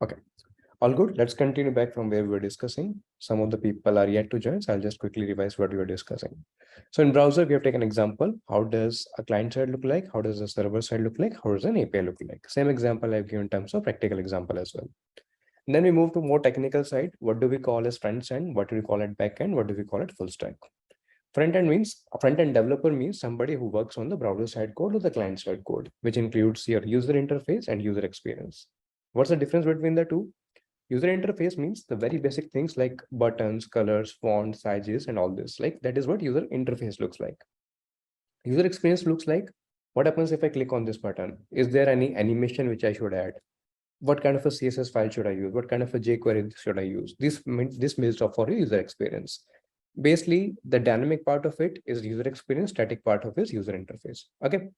Okay, all good. Let's continue back from where we were discussing. Some of the people are yet to join, so I'll just quickly revise what we were discussing. So in browser, we have taken example. How does a client side look like? How does the server side look like? How does an API look like? Same example I've given in terms of practical example as well. And then we move to more technical side. What do we call as front end? What do we call it back end? What do we call it full stack? Front end means a front end developer means somebody who works on the browser side code or the client side code, which includes your user interface and user experience. What's the difference between the two? User interface means the very basic things like buttons, colors, fonts, sizes, and all this. Like that is what user interface looks like. User experience looks like what happens if I click on this button? Is there any animation which I should add? What kind of a CSS file should I use? What kind of a jQuery should I use? This means for your user experience. Basically, the dynamic part of it is user experience, static part of it is user interface. Okay.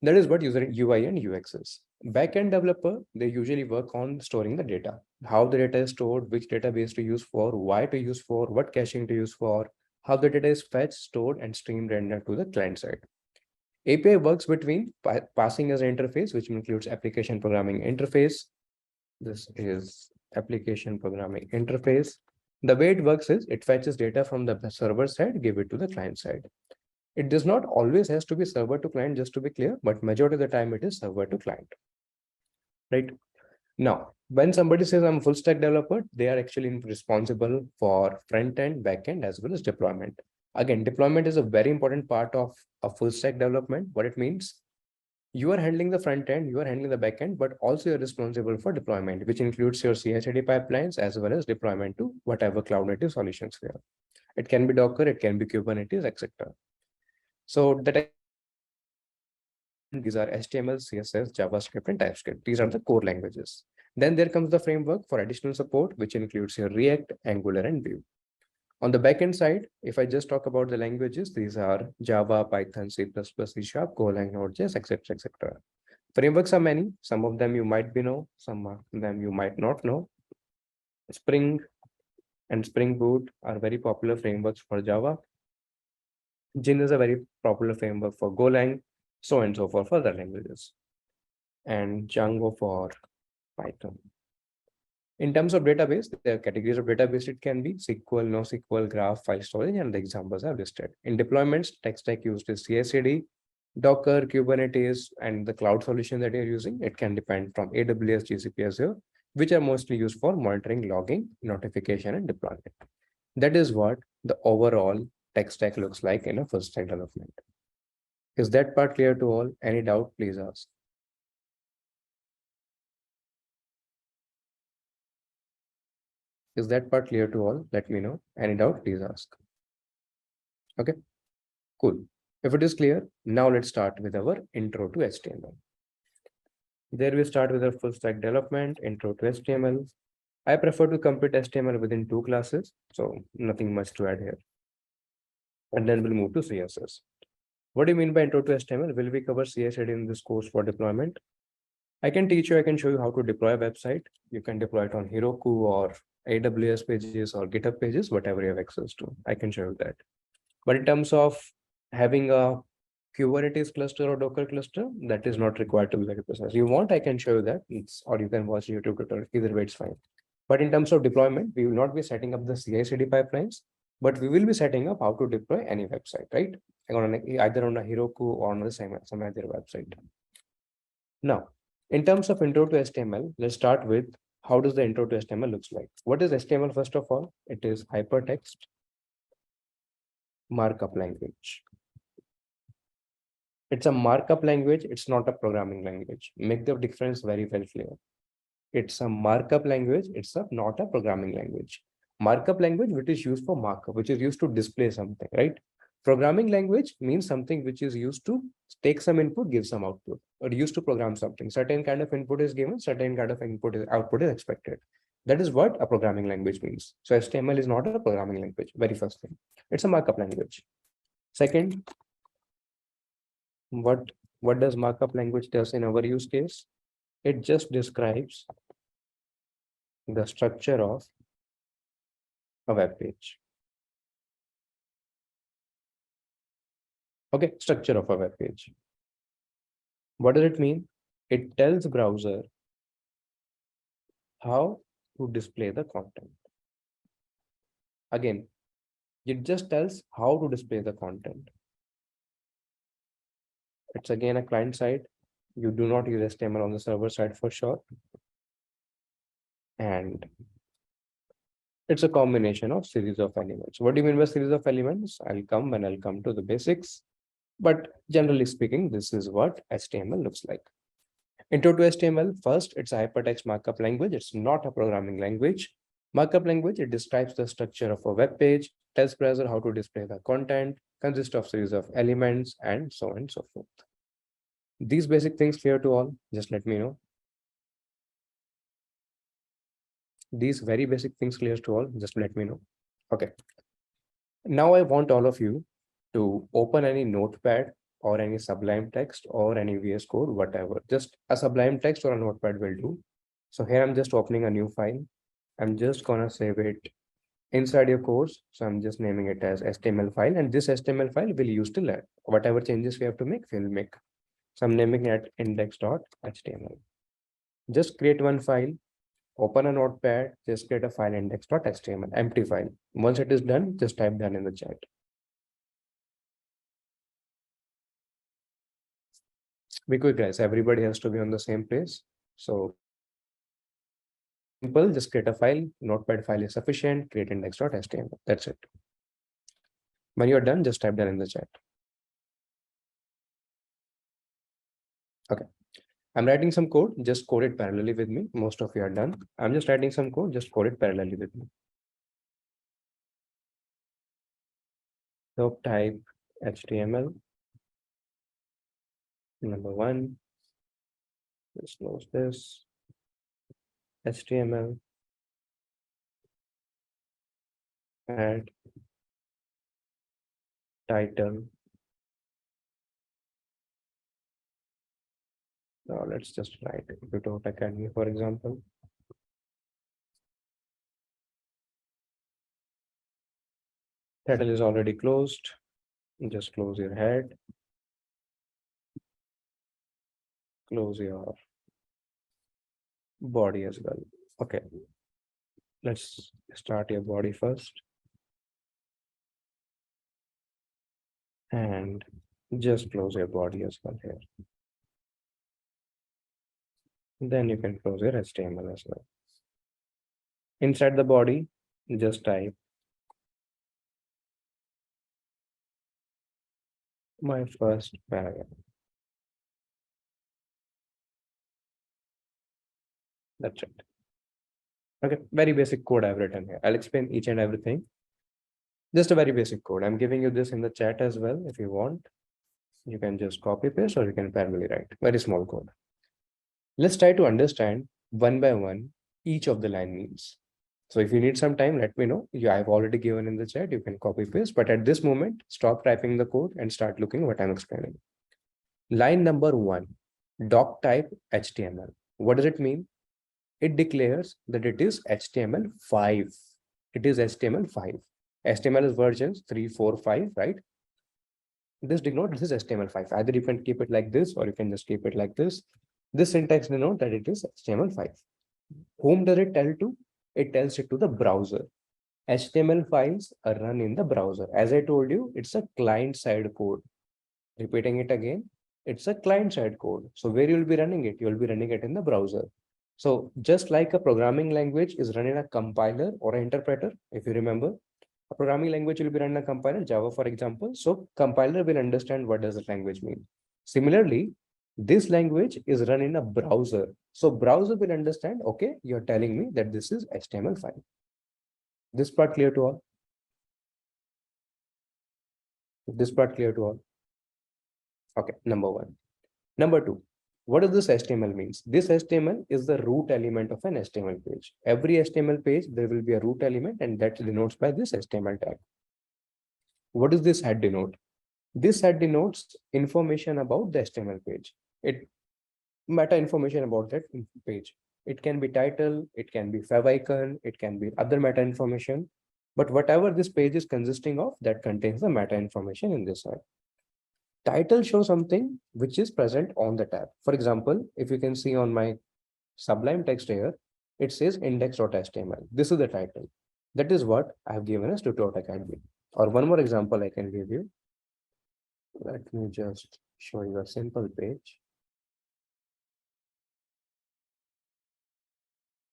That is what user UI and UX is. Backend developer, they usually work on storing the data. How the data is stored, which database to use for, why to use for, what caching to use for, how the data is fetched, stored, and stream rendered to the client side. API works between passing as an interface, which includes application programming interface. This is application programming interface. The way it works is it fetches data from the server side, give it to the client side. It does not always has to be server to client, just to be clear, but majority of the time it is server to client. Right now, when somebody says I'm a full stack developer, they are actually responsible for front end, back end, as well as deployment. Again, deployment is a very important part of a full stack development. What it means, you are handling the front end, you are handling the back end, but also you're responsible for deployment, which includes your CI/CD pipelines as well as deployment to whatever cloud native solutions we have. It can be Docker, it can be Kubernetes, etc. So that these are HTML, CSS, JavaScript, and TypeScript. These are the core languages. Then there comes the framework for additional support, which includes your React, Angular, and Vue. On the backend side, if I just talk about the languages, these are Java, Python, C++, C Sharp, Golang, Node.js, etc., etc. Frameworks are many. Some of them you might be know, some of them you might not know. Spring and Spring Boot are very popular frameworks for Java. Jin is a very popular framework for Golang, so and so forth for other languages, and Django for Python. In terms of database, there are categories of database. It can be SQL, NoSQL, graph, file storage, and the examples are listed. In deployments, tech stack used is CI/CD, Docker, Kubernetes, and the cloud solution that you're using. It can depend from AWS, GCP, Azure, which are mostly used for monitoring, logging, notification, and deployment. That is what the overall tech stack looks like in a full stack development. Is that part clear to all? Any doubt, please ask. Is that part clear to all? Let me know. Any doubt, please ask. Okay, cool. If it is clear, now let's start with our intro to HTML. There we start with our full stack development, intro to HTML. I prefer to complete HTML within 2 classes, so nothing much to add here. And then we'll move to CSS. What do you mean by intro to HTML? Will we cover CSS in this course for deployment? I can teach you, I can show you how to deploy a website. You can deploy it on Heroku or AWS pages or GitHub pages, whatever you have access to. I can show you that. But in terms of having a Kubernetes cluster or Docker cluster, that is not required to be very precise. You want, I can show you that, or you can watch YouTube tutorial. Either way, it's fine. But in terms of deployment, we will not be setting up the CI/CD pipelines, but we will be setting up how to deploy any website, right? Either on a Heroku or on some other website. Now, in terms of intro to HTML, let's start with how does the intro to HTML looks like. What is HTML first of all? It is hypertext markup language. It's a markup language. It's not a programming language. Make the difference very well clear. It's a markup language. It's not a programming language. Markup language, which is used for markup, which is used to display something, right? Programming language means something which is used to take some input, give some output, or used to program something. Certain kind of input is given, certain kind of output is expected. That is what a programming language means. So HTML is not a programming language, very first thing. It's a markup language. Second, what does markup language does in our use case? It just describes the structure of a web page. Okay, structure of a web page. What does it mean? It tells browser how to display the content. Again, it just tells how to display the content. It's again a client side. You do not use HTML on the server side for sure. And it's a combination of series of elements. What do you mean by series of elements? I'll come to the basics. But generally speaking, this is what HTML looks like. Intro to HTML, first, it's a hypertext markup language. It's not a programming language. Markup language, it describes the structure of a web page, tells browser how to display the content, consists of series of elements, and so on and so forth. These basic things clear to all? Just let me know. These very basic things clear to all? Just let me know. Okay. Now I want all of you to open any notepad or any Sublime text or any VS Code, whatever. Just a Sublime text or a notepad will do. So here I'm just opening a new file. I'm just gonna save it inside your course. So I'm just naming it as HTML file, and this HTML file will use to learn whatever changes we have to make, we'll make. So I'm naming it index.html. Just create one file, open a notepad, just create a file index.html, empty file. Once it is done, just type done in the chat. Be quick, guys. Everybody has to be on the same place. So simple, just create a file, notepad file is sufficient, create index.html. That's it. When you're done, just type done in the chat. Okay. I'm writing some code, just code it parallelly with me. Most of you are done. I'm just writing some code, just code it parallelly with me. So type HTML. Number one, just close this. HTML. Add title. Now let's just write Tutort Academy, for example. Title is already closed. Just close your head. Close your body as well. Okay. Let's start your body first. And just close your body as well here. Then you can close your HTML as well. Inside the body, just type my first paragraph. That's it. Okay, very basic code I've written here. I'll explain each and everything. Just a very basic code. I'm giving you this in the chat as well. If you want, you can just copy paste or you can parallelly write. Very small code. Let's try to understand one by one each of the line means. So if you need some time, let me know. I've already given in the chat. You can copy paste, but at this moment, stop typing the code and start looking what I'm explaining. Line number one, doc type HTML. What does it mean? It declares that it is HTML5. It is HTML5. HTML is versions 3, 4, 5, right? This denotes this is HTML5. Either you can keep it like this or you can just keep it like this. This syntax denotes that it is HTML5. Whom does it tell to? It tells it to the browser. HTML files are run in the browser. As I told you, it's a client-side code. Repeating it again, it's a client-side code. So where you'll be running it? You'll be running it in the browser. So just like a programming language is running a compiler or an interpreter, if you remember, a programming language will be running a compiler, Java, for example. So compiler will understand what does the language mean. Similarly, this language is run in a browser. So browser will understand, okay, you're telling me that this is HTML file. This part clear to all? This part clear to all? Okay, number one. Number two, what does this HTML means? This HTML is the root element of an HTML page. Every HTML page, there will be a root element and that denotes by this HTML tag. What does this head denote? This head denotes information about the HTML page. It meta information about that page. It can be title, it can be favicon, it can be other meta information. But whatever this page is consisting of, that contains the meta information in this head. Title shows something which is present on the tab. For example, if you can see on my Sublime text here, it says index.html. This is the title. That is what I have given as Tutort Academy. Or one more example I can give you. Let me just show you a simple page.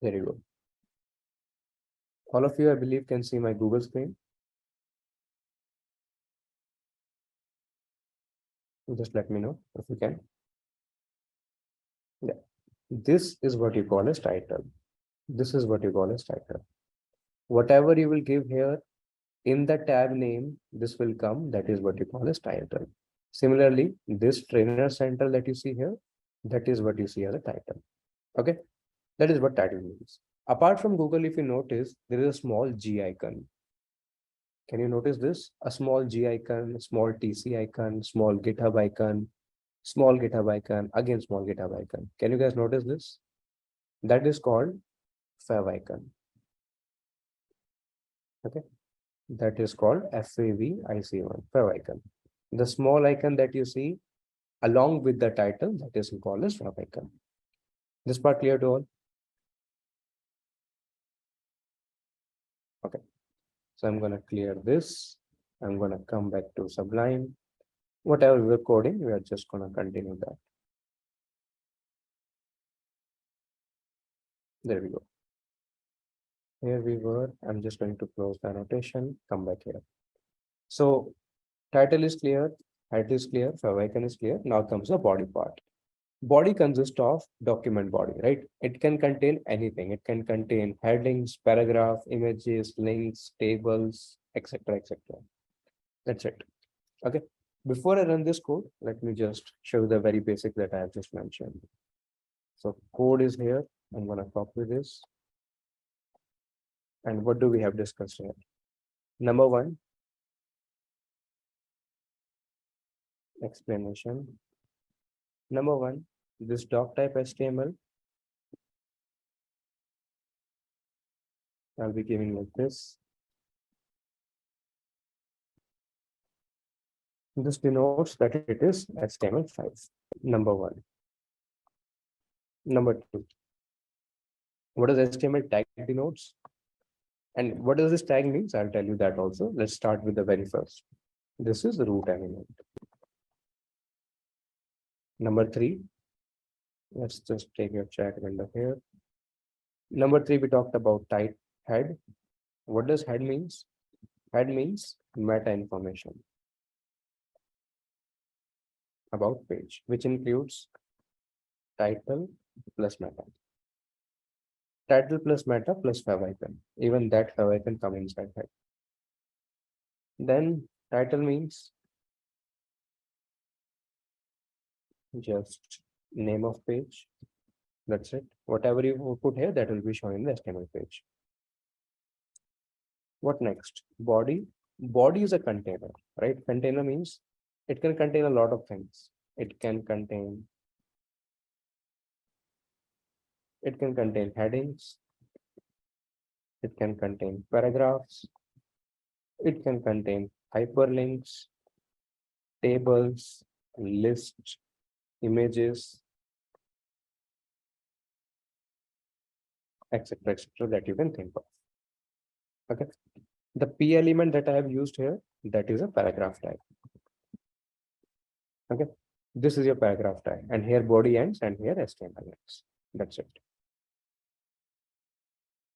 There you go. All of you, I believe, can see my Google screen. Just let me know if you can. Yeah. This is what you call as title. This is what you call as title. Whatever you will give here in the tab name, this will come. That is what you call as title. Similarly, this trainer center that you see here, that is what you see as a title. Okay, that is what title means. Apart from Google, if you notice, there is a small G icon. Can you notice this? A small G icon, small TC icon, small GitHub icon, small GitHub icon, again small GitHub icon. Can you guys notice this? That is called fav icon. Okay, that is called FAVIC1, fav icon. The small icon that you see along with the title, that is called as fav icon. This part clear to all? Okay, so I'm going to clear this. I'm going to come back to Sublime. Whatever we're coding, we are just going to continue that. There we go. Here we were. I'm just going to close the annotation, come back here. So title is clear, height is clear, favicon is clear. Now comes the body part. Body consists of document body, right? It can contain anything. It can contain headings, paragraph, images, links, tables, etc., etc. That's it. Okay. Before I run this code, let me just show you the very basic that I have just mentioned. So code is here. I'm going to copy this. And what do we have discussed here? Number one, explanation. Number one, this doc type HTML, I'll be giving like this. This denotes that it is HTML5. Number one. Number two, what does HTML tag denotes? And what does this tag means? I'll tell you that also. Let's start with the very first. This is the root element. Number three, let's just take your chat window here. Number three, we talked about type head. What does head means? Head means meta information about page, which includes title plus meta. Title plus meta plus favicon. Even that favicon come inside head. Then title means just name of page. That's it. Whatever you put here, that will be shown in the HTML page. What next? Body. Body is a container, right? Container means it can contain a lot of things. It can contain headings. It can contain paragraphs. It can contain hyperlinks, tables, lists, images, etc., etc., that you can think of. Okay. The P element that I have used here, that is a paragraph tag. Okay. This is your paragraph tag, and here body ends and here HTML ends. That's it.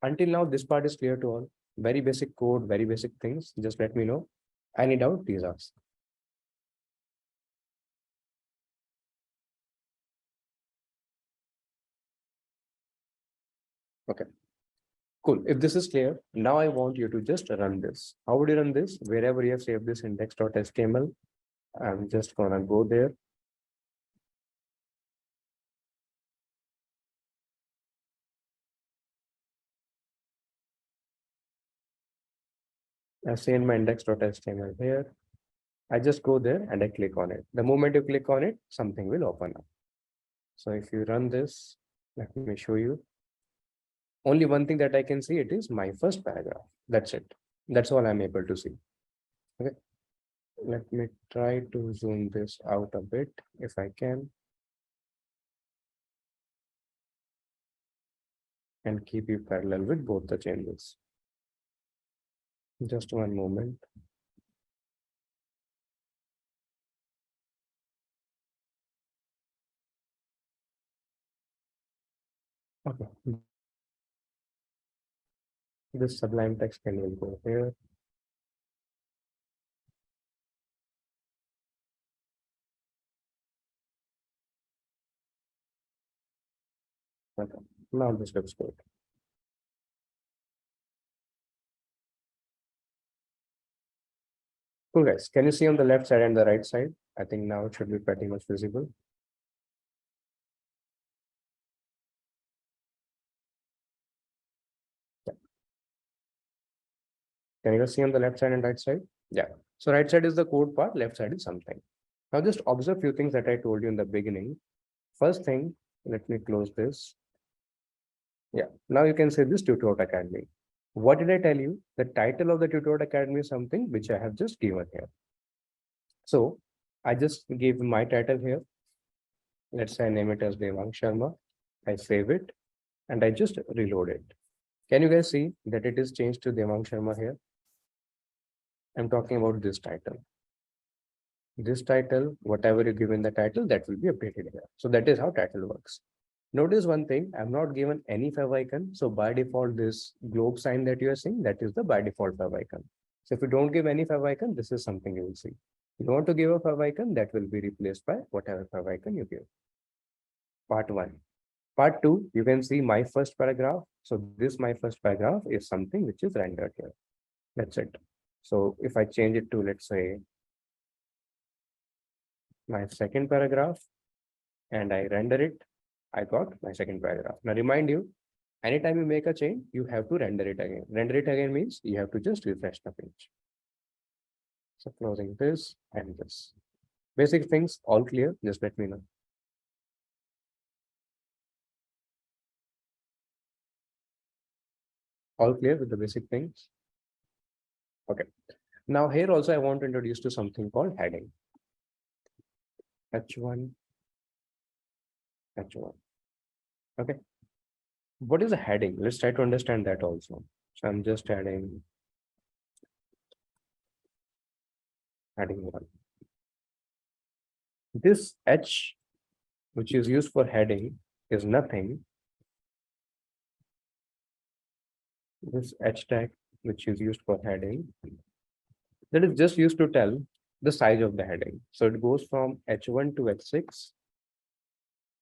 Until now, this part is clear to all. Very basic code, very basic things. Just let me know. Any doubt, please ask. Okay. Cool. If this is clear, now I want you to just run this. How would you run this? Wherever you have saved this index.html, I'm just gonna go there. I say in my index.html here. I just go there and I click on it. The moment you click on it, something will open up. So if you run this, let me show you. Only one thing that I can see, it is my first paragraph. That's it. That's all I'm able to see. Okay. Let me try to zoom this out a bit if I can and keep you parallel with both the changes. Just one moment. Okay. This sublime text can will go here. Okay. Now this looks good. Cool guys. Can you see on the left side and the right side? I think now it should be pretty much visible. Yeah. Can you see on the left side and right side? Yeah. So right side is the code part, left side is something. Now just observe a few things that I told you in the beginning. First thing, let me close this. Yeah. Now you can say this Tutort Academy. What did I tell you? The title of the Tutort Academy is something which I have just given here. So I just gave my title here. Let's say I name it as Devang Sharma. I save it and I just reload it. Can you guys see that it is changed to Devang Sharma here? I'm talking about this title. This title, whatever you give in the title, that will be updated here. So that is how title works. Notice one thing, I'm not given any fav icon. So by default, this globe sign that you are seeing, that is the by default fav icon. So if you don't give any fav icon, this is something you will see. If you want to give a fav icon, that will be replaced by whatever fav icon you give. Part one. Part two, you can see my first paragraph. So this my first paragraph is something which is rendered here. That's it. So if I change it to, let's say, my second paragraph and I render it, I got my second paragraph. Now remind you, anytime you make a change, you have to render it again. Render it again means you have to just refresh the page. So closing this and this. Basic things all clear, just let me know. All clear with the basic things? Okay. Now here also I want to introduce to something called heading. H1, H1. Okay. What is a heading? Let's try to understand that also. So I'm just adding heading one. This H, which is used for heading, is nothing. This H tag, which is used for heading, that is just used to tell the size of the heading. So it goes from H1 to H6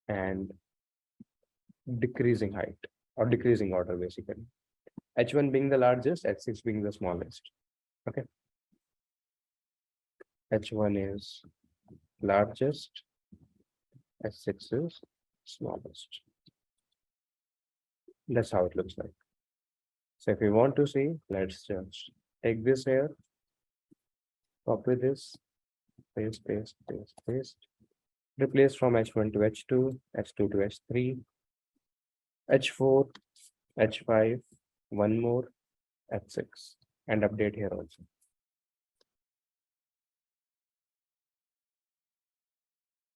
and decreasing height or decreasing order basically. H1 being the largest, H6 being the smallest. Okay. H1 is largest, H6 is smallest. That's how it looks like. So if you want to see, let's just take this here, copy this, paste, paste, paste, paste. Replace from H1 to H2, H2 to H3, H4, H5, one more, H6, and update here also.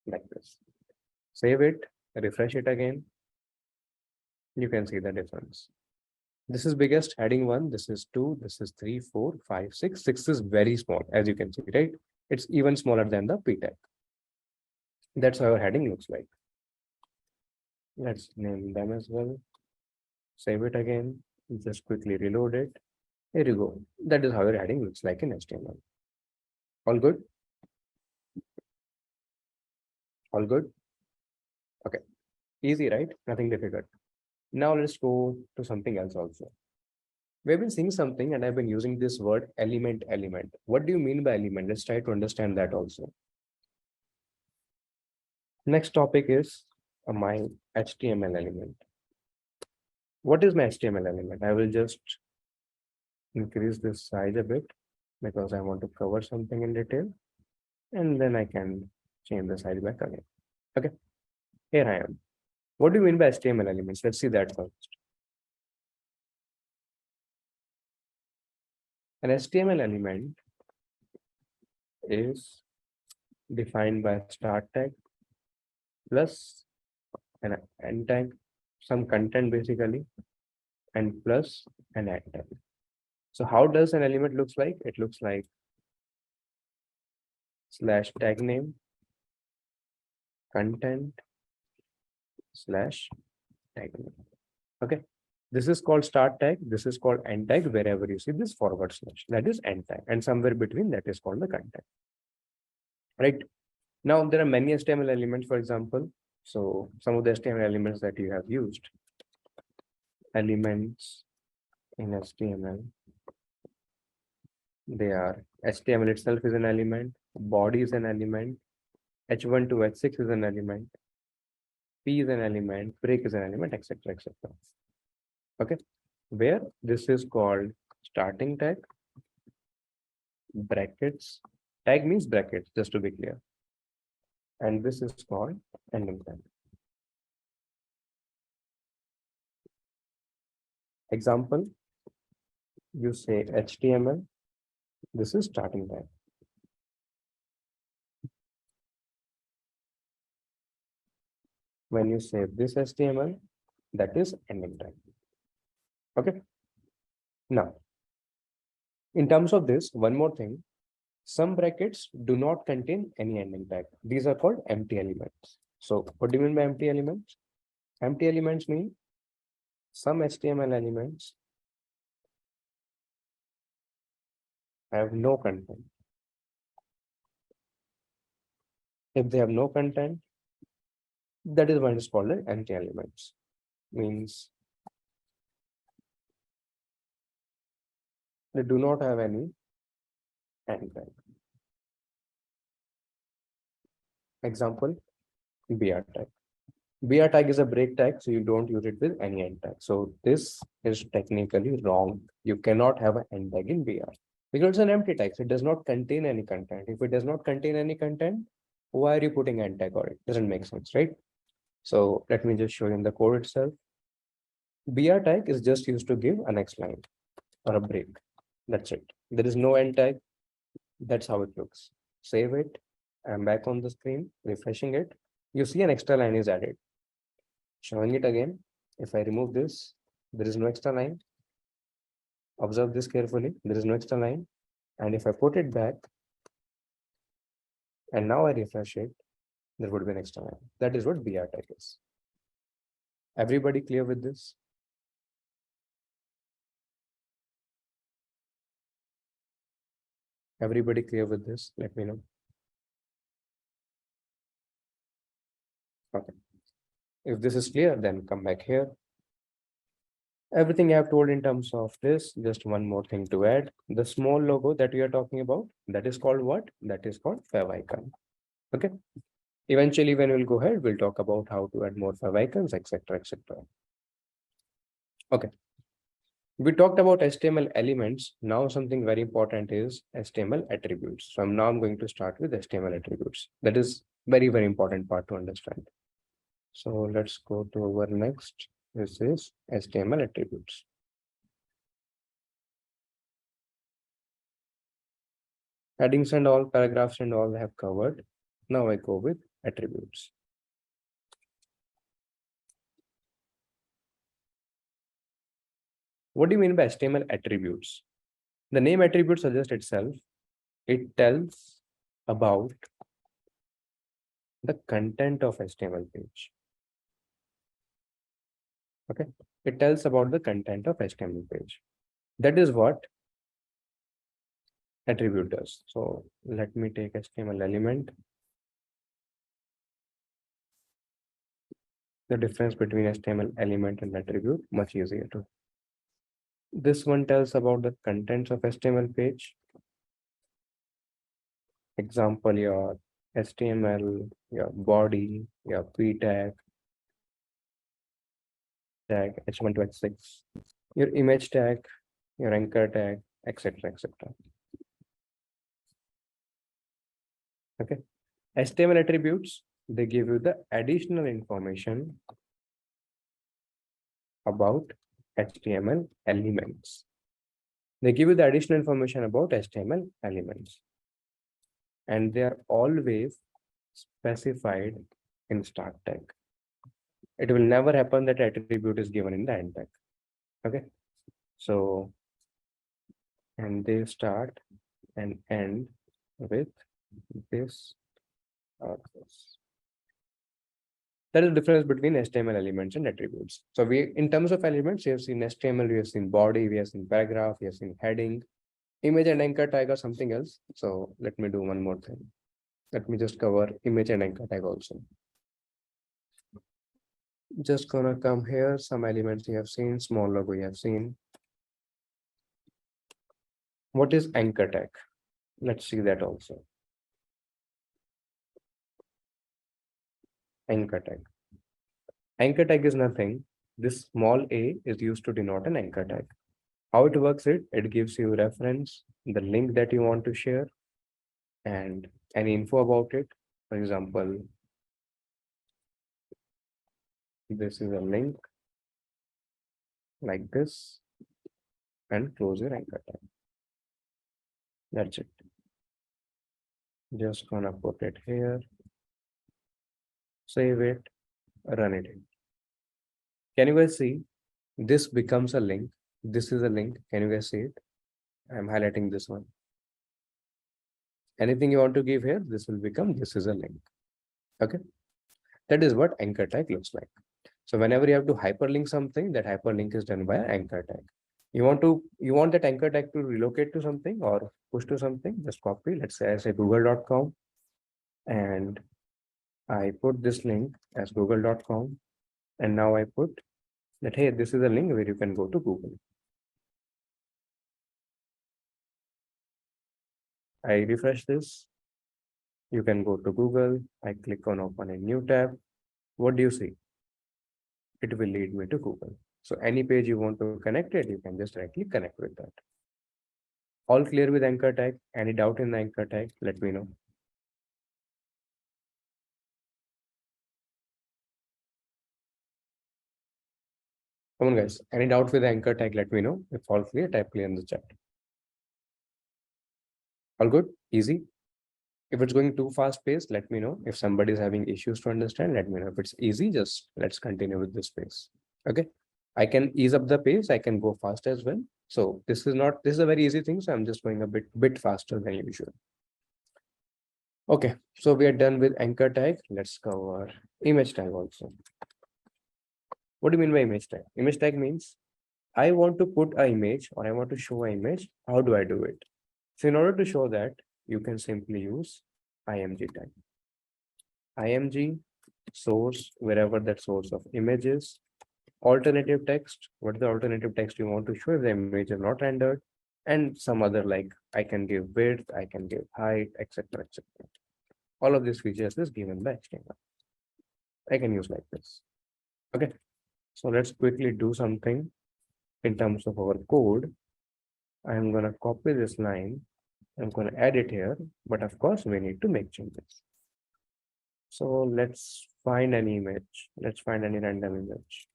Like this. Save it, refresh it again. You can see the difference. This is biggest heading one, this is two, this is three, four, five, six. Six is very small, as you can see, right? It's even smaller than the P tag. That's how our heading looks like. Let's name them as well. Save it again. Just quickly reload it. Here you go. That is how your heading looks like in HTML. All good? All good? Okay. Easy, right? Nothing difficult. Now let's go to something else also. We've been seeing something and I've been using this word element. What do you mean by element? Let's try to understand that also. Next topic is my HTML element. What is my HTML element? I will just increase this size a bit because I want to cover something in detail and then I can change the size back again. Okay, here I am. What do you mean by HTML elements? Let's see that first. An HTML element is defined by start tag plus an end tag, some content basically, and plus an add tag. So how does an element looks like? It looks like slash tag name content slash tag name. Okay. This is called start tag. This is called end tag. Wherever you see this forward slash, that is end tag, and somewhere between that is called the content. Right. Now there are many HTML elements, for example. So some of the HTML elements that you have used, elements in HTML, they are HTML itself is an element, body is an element, H1 to H6 is an element, P is an element, break is an element, etc. etc. Okay, where this is called starting tag, brackets. Tag means brackets, just to be clear. And this is called ending tag. Example, you say HTML, this is starting tag. When you say this HTML, that is ending tag. Okay. Now, in terms of this, one more thing, some brackets do not contain any ending tag. These are called empty elements. So what do you mean by empty elements? Empty elements mean some HTML elements have no content. If they have no content, that is what is called an empty elements. Means they do not have any end tag. Example, BR tag. BR tag is a break tag, so you don't use it with any end tag. So this is technically wrong. You cannot have an end tag in BR because it's an empty tag. So it does not contain any content. If it does not contain any content, why are you putting end tag on it? Doesn't make sense, right? So let me just show you in the code itself. BR tag is just used to give a next line or a break. That's it. There is no end tag. That's how it looks. Save it. I'm back on the screen, refreshing it. You see an extra line is added. Showing it again. If I remove this, there is no extra line. Observe this carefully. There is no extra line. And if I put it back, and now I refresh it, there would be an extra line. That is what BR tag is. Everybody clear with this? Everybody clear with this? Let me know. Okay. If this is clear, then come back here. Everything I have told in terms of this, just one more thing to add. The small logo that we are talking about, that is called what? That is called favicon. Okay. Eventually, when we'll go ahead, we'll talk about how to add more favicons, etc., etc. Okay. We talked about HTML elements. Now something very important is HTML attributes. So now I'm going to start with HTML attributes. That is very, very important part to understand. So let's go to our next. This is HTML attributes. Headings and all, paragraphs and all I have covered. Now I go with attributes. What do you mean by HTML attributes? The name attribute suggests itself. It tells about the content of HTML page. Okay. It tells about the content of HTML page. That is what attribute does. So let me take HTML element. The difference between HTML element and attribute, much easier to. This one tells about the contents of HTML page. Example, your HTML, your body, your P tag, H1 to H6, your image tag, your anchor tag, etc., etc. Okay. HTML attributes, they give you the additional information about HTML elements. They give you the additional information about HTML elements. and they are always specified in start tag. It will never happen that attribute is given in the end tag. Okay, so and they start and end with this or this. That is the difference between HTML elements and attributes. So we, in terms of elements, we have seen HTML, we have seen body, we have seen paragraph, we have seen heading, image and anchor tag or something else. So let me do one more thing. Let me just cover image and anchor tag also. Just gonna come here, some elements you have seen, small logo you have seen. What is anchor tag? Let's see that also. Anchor tag. Anchor tag is nothing. This small a is used to denote an anchor tag. How it works, it gives you reference, the link that you want to share, and any info about it. For example, this is a link like this, and close your anchor tag. That's it. Just gonna put it here, save it, run it. Can you guys see? This becomes a link. This is a link. Can you guys see it? I'm highlighting this one. Anything you want to give here, this will become, this is a link. Okay. That is what anchor tag looks like. So whenever you have to hyperlink something, that hyperlink is done by anchor tag. You want that anchor tag to relocate to something or push to something, just copy. Let's say I say google.com and I put this link as google.com. And now I put that, hey, this is a link where you can go to Google. I refresh this. You can go to Google. I click on open a new tab. What do you see? It will lead me to Google. So any page you want to connect it, you can just directly connect with that. All clear with anchor tag? Any doubt in the anchor tag? Let me know. Come on, guys. Any doubt with the anchor tag? Let me know. If all clear, type clear in the chat. All good? Easy? If it's going too fast paced, let me know. If somebody is having issues to understand, let me know. If it's easy, just let's continue with this pace. Okay. I can ease up the pace. I can go fast as well. So this is a very easy thing. So I'm just going a bit faster than usual. Okay. So we are done with anchor tag. Let's cover image tag also. What do you mean by image tag? Image tag means I want to put an image or I want to show an image. How do I do it? So in order to show that, you can simply use img tag. Img source, wherever that source of image is. Alternative text, what is the alternative text you want to show if the image is not rendered, and some other, like I can give width, I can give height, etc., etc. All of these features is given by HTML. I can use like this. Okay, so let's quickly do something in terms of our code. I'm gonna copy this line. I'm gonna add it here, but of course we need to make changes. So let's find an image. Let's find any random image.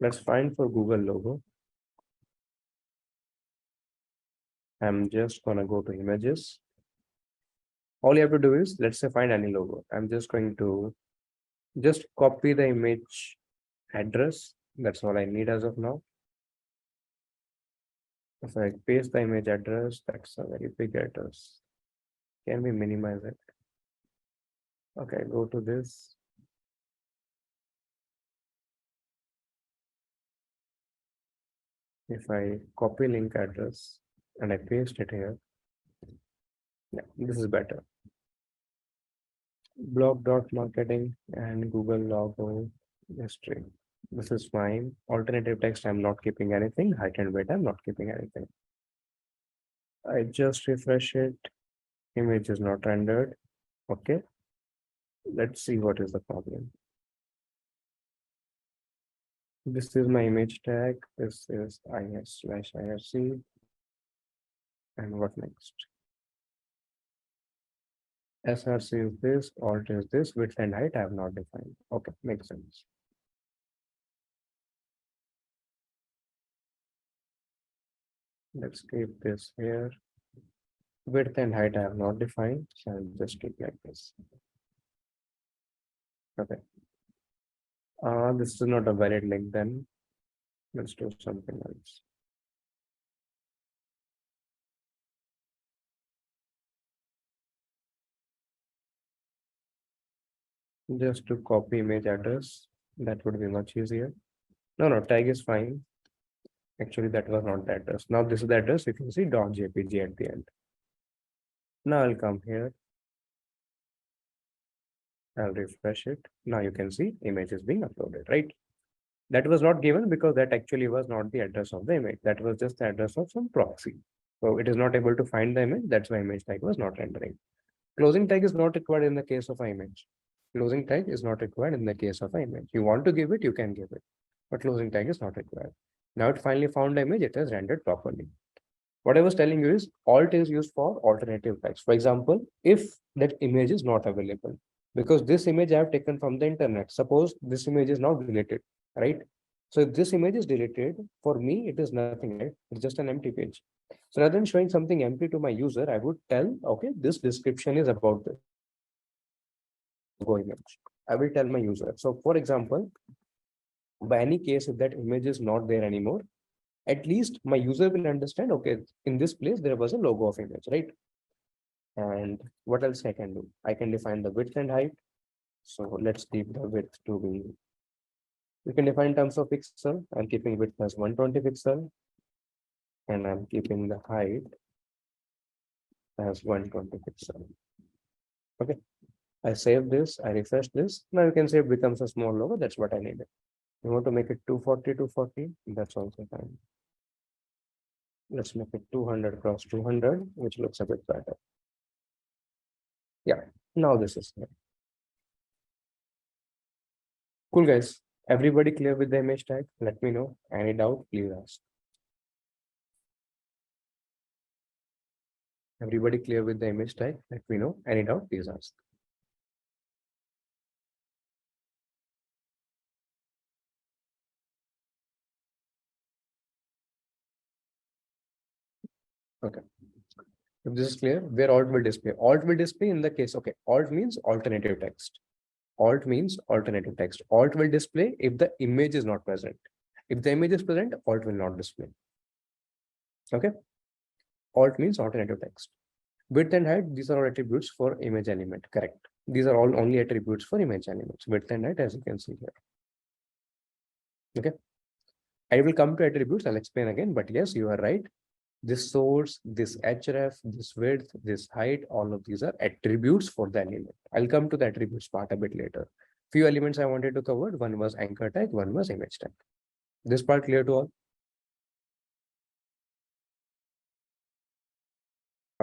Let's find for Google logo. I'm just gonna go to images. All you have to do is, let's say, find any logo. I'm just going to just copy the image address. That's all I need as of now. If I paste the image address, that's a very big address. Can we minimize it? Okay, go to this. If I copy link address and I paste it here, yeah, this is better. Blog.marketing and Google logo history. This is fine. Alternative text, I'm not keeping anything. Height and weight, I'm not keeping anything. I just refresh it. Image is not rendered. Okay. Let's see what is the problem. This is my image tag. This is is/irc. And what next? src is this, alt is this, width and height I have not defined. Okay, makes sense. Let's keep this here. Width and height I have not defined, so I'll just keep like this. Okay. This is not a valid link then. Let's do something else. Just to copy image address, that would be much easier. No, tag is fine. Actually, that was not the address. Now this is the address. You can see .jpg at the end. Now I'll come here. I'll refresh it. Now you can see image is being uploaded, right? That was not given because that actually was not the address of the image. That was just the address of some proxy. So it is not able to find the image. That's why image tag was not rendering. Closing tag is not required in the case of an image. Closing tag is not required in the case of an image. You want to give it, you can give it. But closing tag is not required. Now it finally found the image, it has rendered properly. What I was telling you is alt is used for alternative text. For example, if that image is not available, because this image I have taken from the internet. Suppose this image is now deleted, right? So if this image is deleted, for me, it is nothing, right? It's just an empty page. So rather than showing something empty to my user, I would tell, okay, this description is about this image. I will tell my user. So for example, by any case, if that image is not there anymore, at least my user will understand, okay, in this place, there was a logo of image, right? And what else I can do? I can define the width and height. So let's keep the width to be, you can define in terms of pixel. I'm keeping width as 120 pixel and I'm keeping the height as 120 pixel. Okay. I save this, I refresh this. Now you can say it becomes a small logo. That's what I needed. You want to make it 240, 240. That's also fine. Let's make it 200 cross 200, which looks a bit better. Yeah, now this is here. Cool, guys. Everybody clear with the image tag? Let me know. Any doubt, please ask. Everybody clear with the image tag? Let me know. Any doubt, please ask. Okay. If this is clear, where alt will display? Alt will display in the case, okay, alt means alternative text. Alt means alternative text. Alt will display if the image is not present. If the image is present, alt will not display. Okay. Alt means alternative text. Width and height, these are all attributes for image element. Correct. These are all only attributes for image elements. Width and height, as you can see here. Okay. I will come to attributes. I'll explain again. But yes, you are right. This source, this href, this width, this height, all of these are attributes for the element. I'll come to the attributes part a bit later. Few elements I wanted to cover. One was anchor tag, one was image tag. This part clear to all?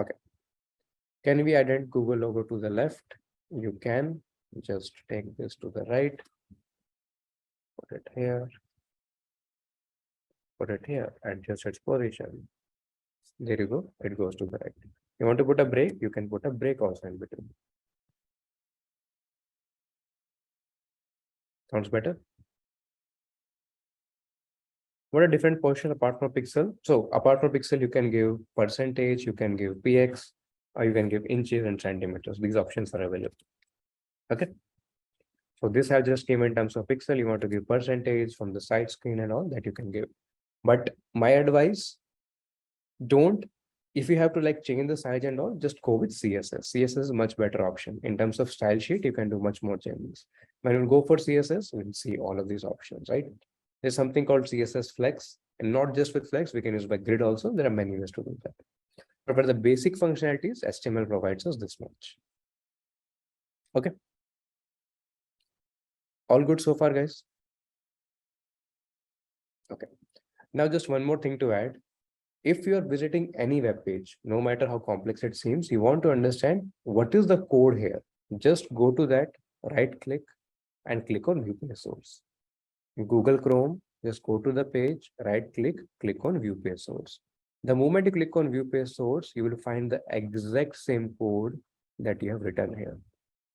Okay. Can we add Google logo to the left? You can just take this to the right, put it here, adjust its position. There you go. It goes to the right. You want to put a break? You can put a break also in between. Sounds better? What a different portion apart from pixel. So apart from pixel, you can give percentage, you can give px, or you can give inches and centimeters. These options are available. Okay. So this have just came in terms of pixel. You want to give percentage from the side screen and all that you can give. But my advice, don't, if you have to like change the size and all, just go with CSS. CSS is a much better option. In terms of style sheet, you can do much more changes. When we go for CSS, we'll see all of these options, right? There's something called CSS Flex, and not just with Flex, we can use by grid also. There are many ways to do that. But for the basic functionalities, HTML provides us this much. Okay. All good so far, guys? Okay. Now just one more thing to add. If you are visiting any web page, no matter how complex it seems, you want to understand what is the code here. Just go to that, right click and click on view page source. In Google Chrome, just go to the page, right click, click on view page source. The moment you click on view page source, you will find the exact same code that you have written here.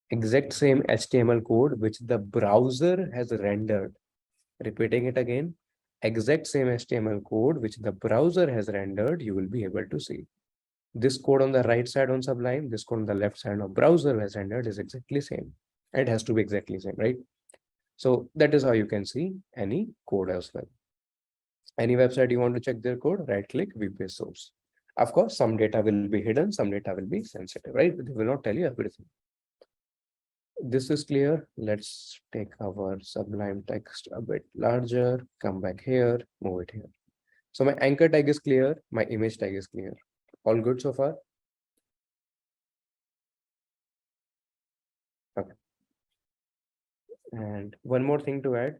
Exact same HTML code which the browser has rendered. Repeating it again, exact same HTML code which the browser has rendered, you will be able to see. This code on the right side on Sublime, this code on the left side of browser has rendered is exactly same. It has to be exactly same, right? So that is how you can see any code as well. Any website you want to check their code, right click, view page source. Of course, some data will be hidden, some data will be sensitive, right? They will not tell you everything. This is clear. Let's take our Sublime text a bit larger, come back here, move it here. So my anchor tag is clear, my image tag is clear. All good so far? Okay. And one more thing to add,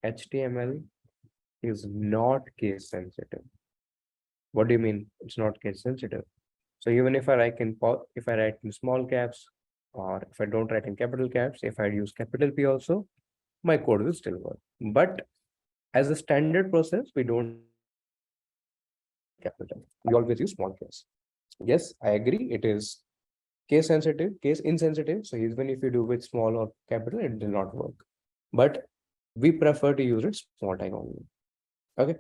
HTML is not case sensitive. What do you mean it's not case sensitive? So even if I write if I write in small caps, or if I don't write in capital caps, if I use capital P also, my code will still work. But as a standard process, we don't capital. We always use small case. Yes, I agree. It is case sensitive, case insensitive. So even if you do with small or capital, it will not work. But we prefer to use it small tag only. Okay.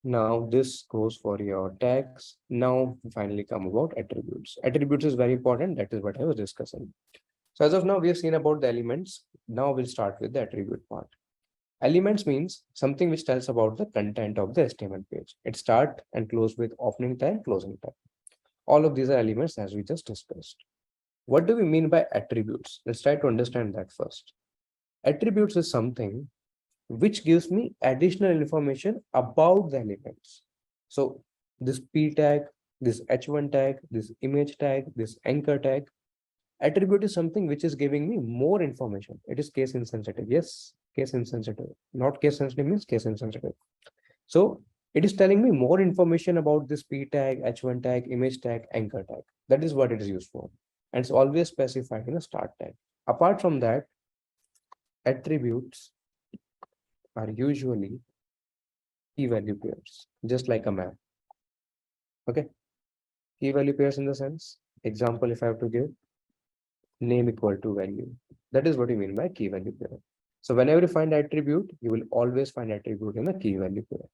Now this goes for your tags. Now we finally come about attributes. Attributes is very important. That is what I was discussing. So as of now, we have seen about the elements. Now we'll start with the attribute part. Elements means something which tells about the content of the HTML page. It start and close with opening tag, closing tag. All of these are elements as we just discussed. What do we mean by attributes? Let's try to understand that first. Attributes is something which gives me additional information about the elements. So this P tag, this H1 tag, this image tag, this anchor tag, attribute is something which is giving me more information. It is case insensitive. Yes, case insensitive. Not case sensitive means case insensitive. So it is telling me more information about this P tag, H1 tag, image tag, anchor tag. That is what it is used for. And it's always specified in a start tag. Apart from that, attributes are usually key value pairs, just like a map. Okay. Key value pairs in the sense, example, if I have to give name equal to value, that is what you mean by key value pair. So whenever you find attribute, you will always find attribute in a key value pair.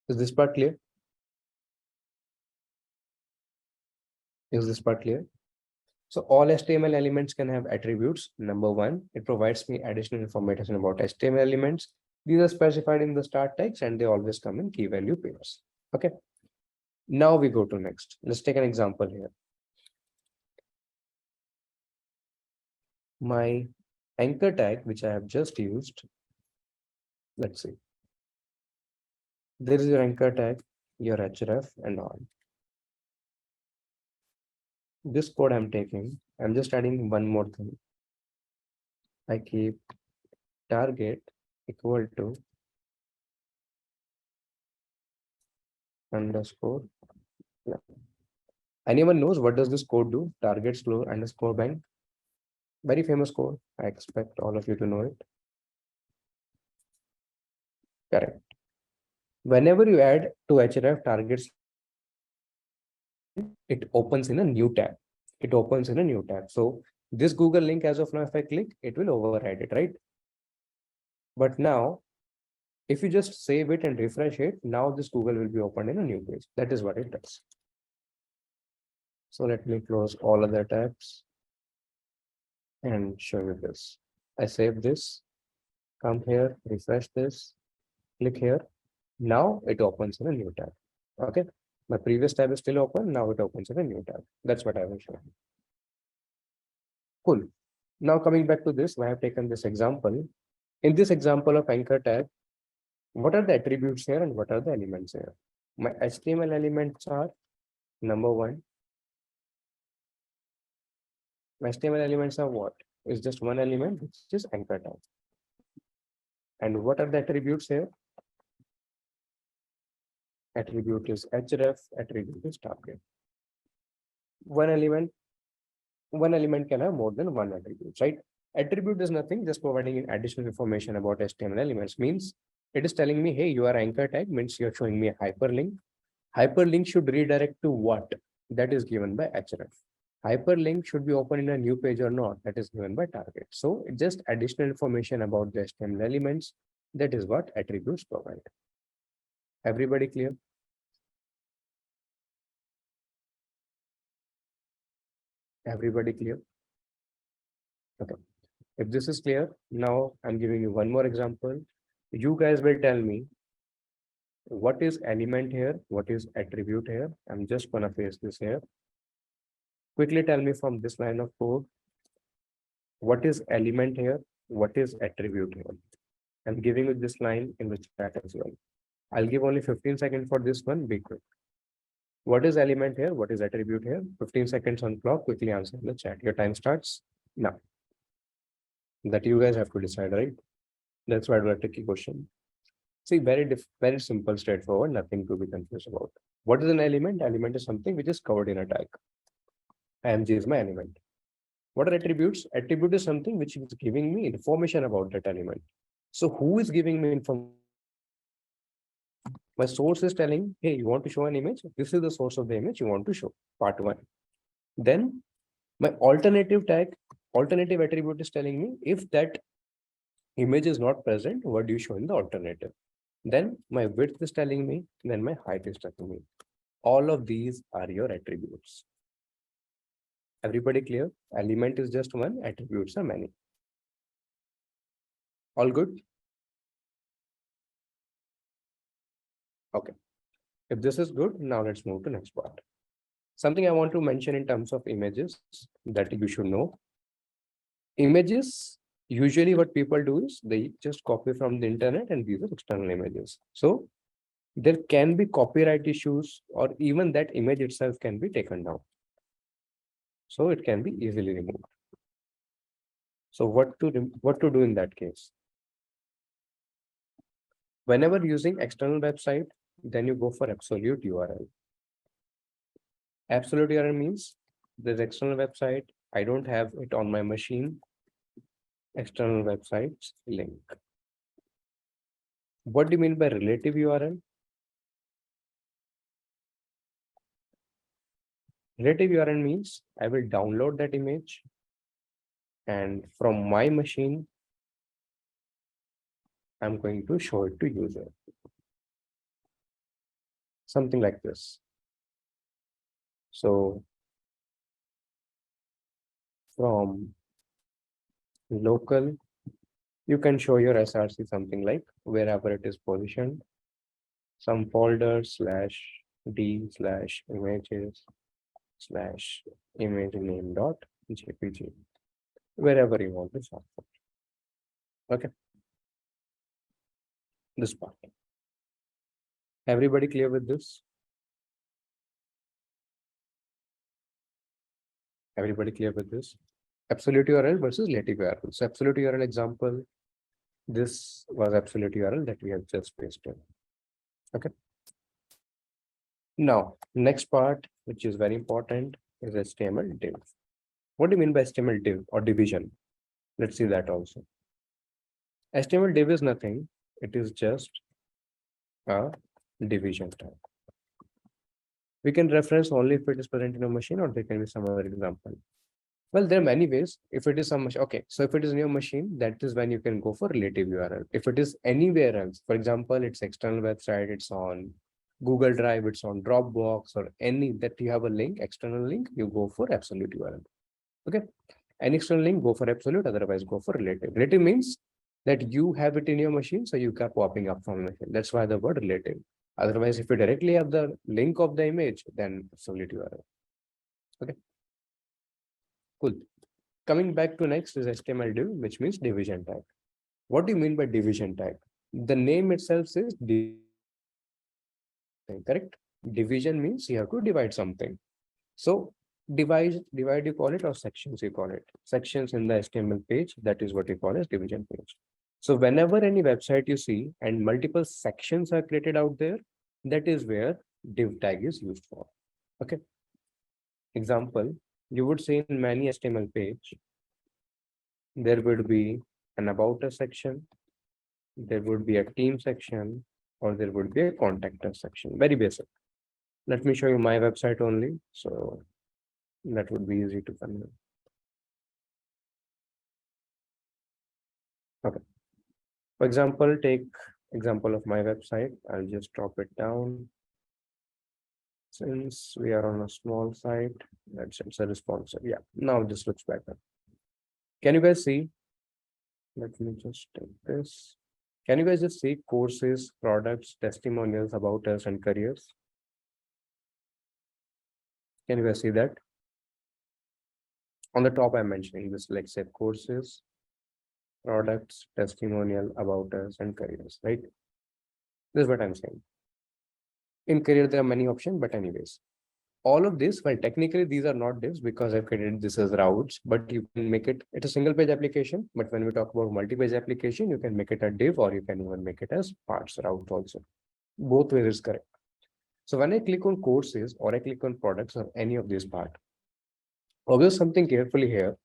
Is this part clear? Is this part clear? So all HTML elements can have attributes. Number one, it provides me additional information about HTML elements. These are specified in the start tags and they always come in key value pairs. Okay. Now we go to next. Let's take an example here. My anchor tag, which I have just used. Let's see. There is your anchor tag, your href and all. This code I'm taking, I'm just adding one more thing. I keep target equal to underscore. Yeah. Anyone knows what does this code do? Target slow underscore bank. Very famous code. I expect all of you to know it. Correct. Whenever you add to href targets, it opens in a new tab. It opens in a new tab. So this Google link, as of now, if I click, it will override it, right? But now, if you just save it and refresh it, now this Google will be opened in a new page. That is what it does. So let me close all other tabs and show you this. I save this, come here, refresh this, click here. Now it opens in a new tab. Okay. My previous tab is still open. Now it opens in a new tab. That's what I will show you. Cool. Now coming back to this, I have taken this example. In this example of anchor tag, what are the attributes here and what are the elements here? My HTML elements are number one. My HTML elements are what? It's just one element, which is anchor tag. And what are the attributes here? Attribute is href, attribute is target. One element can have more than one attribute, right? Attribute is nothing, just providing additional information about HTML elements. Means it is telling me, hey, you are anchor tag, means you're showing me a hyperlink. Hyperlink should redirect to what? That is given by href. Hyperlink should be open in a new page or not, that is given by target. So it's just additional information about the HTML elements. That is what attributes provide. Everybody clear? Everybody clear? Okay. If this is clear, now I'm giving you one more example. You guys will tell me what is element here, what is attribute here. I'm just gonna paste this here. Quickly tell me from this line of code, what is element here, what is attribute here. I'm giving you this line in the chat as well. I'll give only 15 seconds for this one, be quick. What is element here, what is attribute here? 15 seconds on clock, quickly answer in the chat. Your time starts now. That you guys have to decide, right? That's why I do a tricky question. See, very simple, straightforward, nothing to be confused about. What is an element? Element is something which is covered in a tag. IMG is my element. What are attributes? Attribute is something which is giving me information about that element. So who is giving me information? My source is telling, hey, you want to show an image? This is the source of the image you want to show, part one. Then my alternative tag, alternative attribute is telling me if that image is not present, what do you show in the alternative? Then my width is telling me, then my height is telling me. All of these are your attributes. Everybody clear? Element is just one, attributes are many. All good? Okay. If this is good, now let's move to next part. Something I want to mention in terms of images that you should know. Images, usually what people do is they just copy from the internet and these are external images. So there can be copyright issues or even that image itself can be taken down. So it can be easily removed. So what to do in that case? Whenever using external website, then you go for absolute URL. Absolute URL means this external website, I don't have it on my machine. External websites link. What do you mean by relative URL? Relative URL means I will download that image and from my machine, I'm going to show it to user. Something like this. So from local, you can show your SRC something like wherever it is positioned, some folder /d/images/image name.jpg, wherever you want to sort. Okay. This part. Everybody clear with this? Everybody clear with this? Absolute URL versus relative URL. So absolute URL example, this was absolute URL that we have just pasted. Okay. Now, next part, which is very important, is HTML div. What do you mean by HTML div or division? Let's see that also. HTML div is nothing. It is just a division tag. We can reference only if it is present in a machine, or there can be some other example. Well, there are many ways. If it is some machine, okay. So if it is in your machine, that is when you can go for relative URL. If it is anywhere else, for example, it's external website, it's on Google Drive, it's on Dropbox, or any that you have a link, external link, you go for absolute URL. Okay. Any external link, go for absolute, otherwise go for relative. Relative means that you have it in your machine, so you keep popping up from the machine. That's why the word relative. Otherwise, if you directly have the link of the image, then absolute URL. Okay. Cool. Coming back to next is HTML div, which means division tag. What do you mean by division tag? The name itself says correct? Division means you have to divide something. So divide you call it, or sections you call it. Sections in the HTML page, that is what you call as division page. So whenever any website you see and multiple sections are created out there, that is where div tag is used for. Okay. Example, you would see in many HTML page, there would be an about us section, there would be a team section, or there would be a contact us section. Very basic. Let me show you my website only. So That would be easy to convey. Okay. For example, take example of my website. I'll just drop it down. Since we are on a small site, it's a responsive. Yeah, now this looks better. Can you guys see? Let me just take this. Can you guys just see courses, products, testimonials about us, and careers? Can you guys see that? On the top, I'm mentioning this, like say courses, products, testimonial about us, and careers, right? This is what I'm saying. In career, there are many options, but anyways, all of this, well, technically these are not divs because I've created this as routes, but you can make it's a single page application. But when we talk about multi-page application, you can make it a div or you can even make it as parts route also. Both ways is correct. So when I click on courses or I click on products or any of this part, observe something carefully here.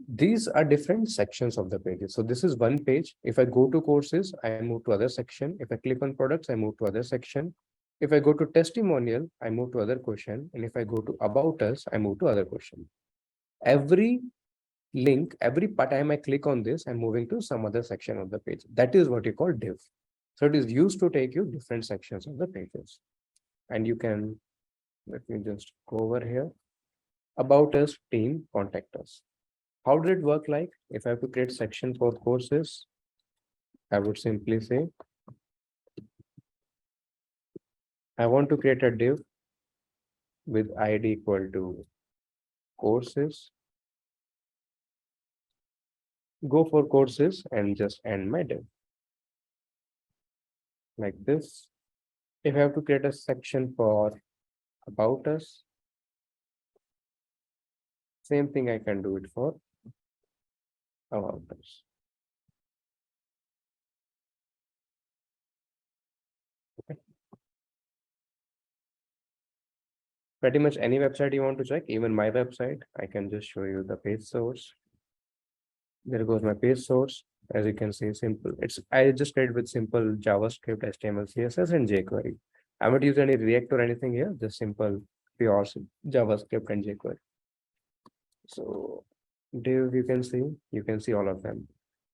These are different sections of the pages. So this is one page. If I go to courses, I move to other section. If I click on products, I move to other section. If I go to testimonial, I move to other question. And if I go to about us, I move to other question. Every link, every time I click on this, I'm moving to some other section of the page. That is what you call div. So it is used to take you different sections of the pages. And you can, let me just go over here. About us, team, contact us. How did it work like? If I have to create section for courses, I would simply say, I want to create a div with ID equal to courses. Go for courses and just end my div. Like this. If I have to create a section for about us, same thing I can do it for about us. Okay. Pretty much any website you want to check, even my website, I can just show you the page source. There goes my page source. As you can see, simple. I just created with simple JavaScript, HTML, CSS, and jQuery. I haven't used any React or anything here, just simple pure JavaScript and jQuery. So div, you can see all of them.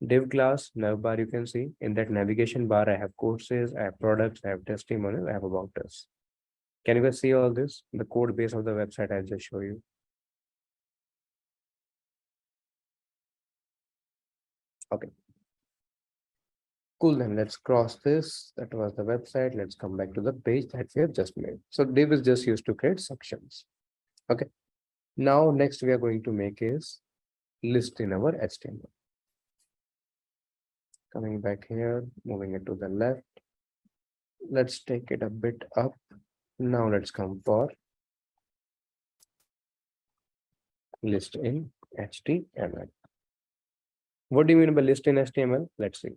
Div class, navbar, you can see in that navigation bar, I have courses, I have products, I have testimonials, I have about us. Can you guys see all this? The code base of the website I'll just show you. Okay. Cool, then let's cross this. That was the website. Let's come back to the page that we have just made. So div is just used to create sections. Okay. Now, next we are going to make is list in our HTML. Coming back here, moving it to the left. Let's take it a bit up. Now let's come for list in HTML. What do you mean by list in HTML? Let's see.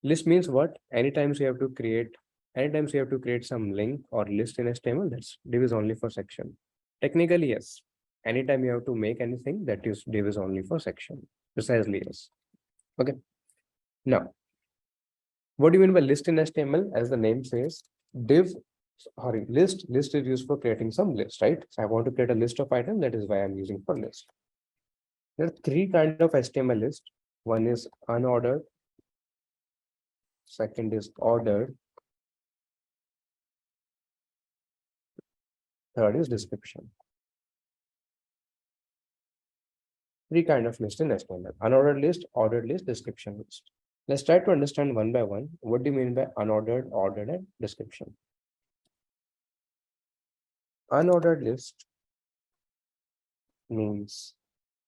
List means what? Anytime you have to create some link or list in HTML, that's div is only for section. Technically, yes. Anytime you have to make anything, that is div is only for section. Precisely, yes. Okay. Now, what do you mean by list in HTML? As the name says, list is used for creating some list, right? So I want to create a list of items. That is why I'm using for list. There are three kinds of HTML list. One is unordered. Second is ordered. Third is description. Three kind of list in HTML: unordered list, ordered list, description list. Let's try to understand one by one. What do you mean by unordered, ordered, and description? Unordered list means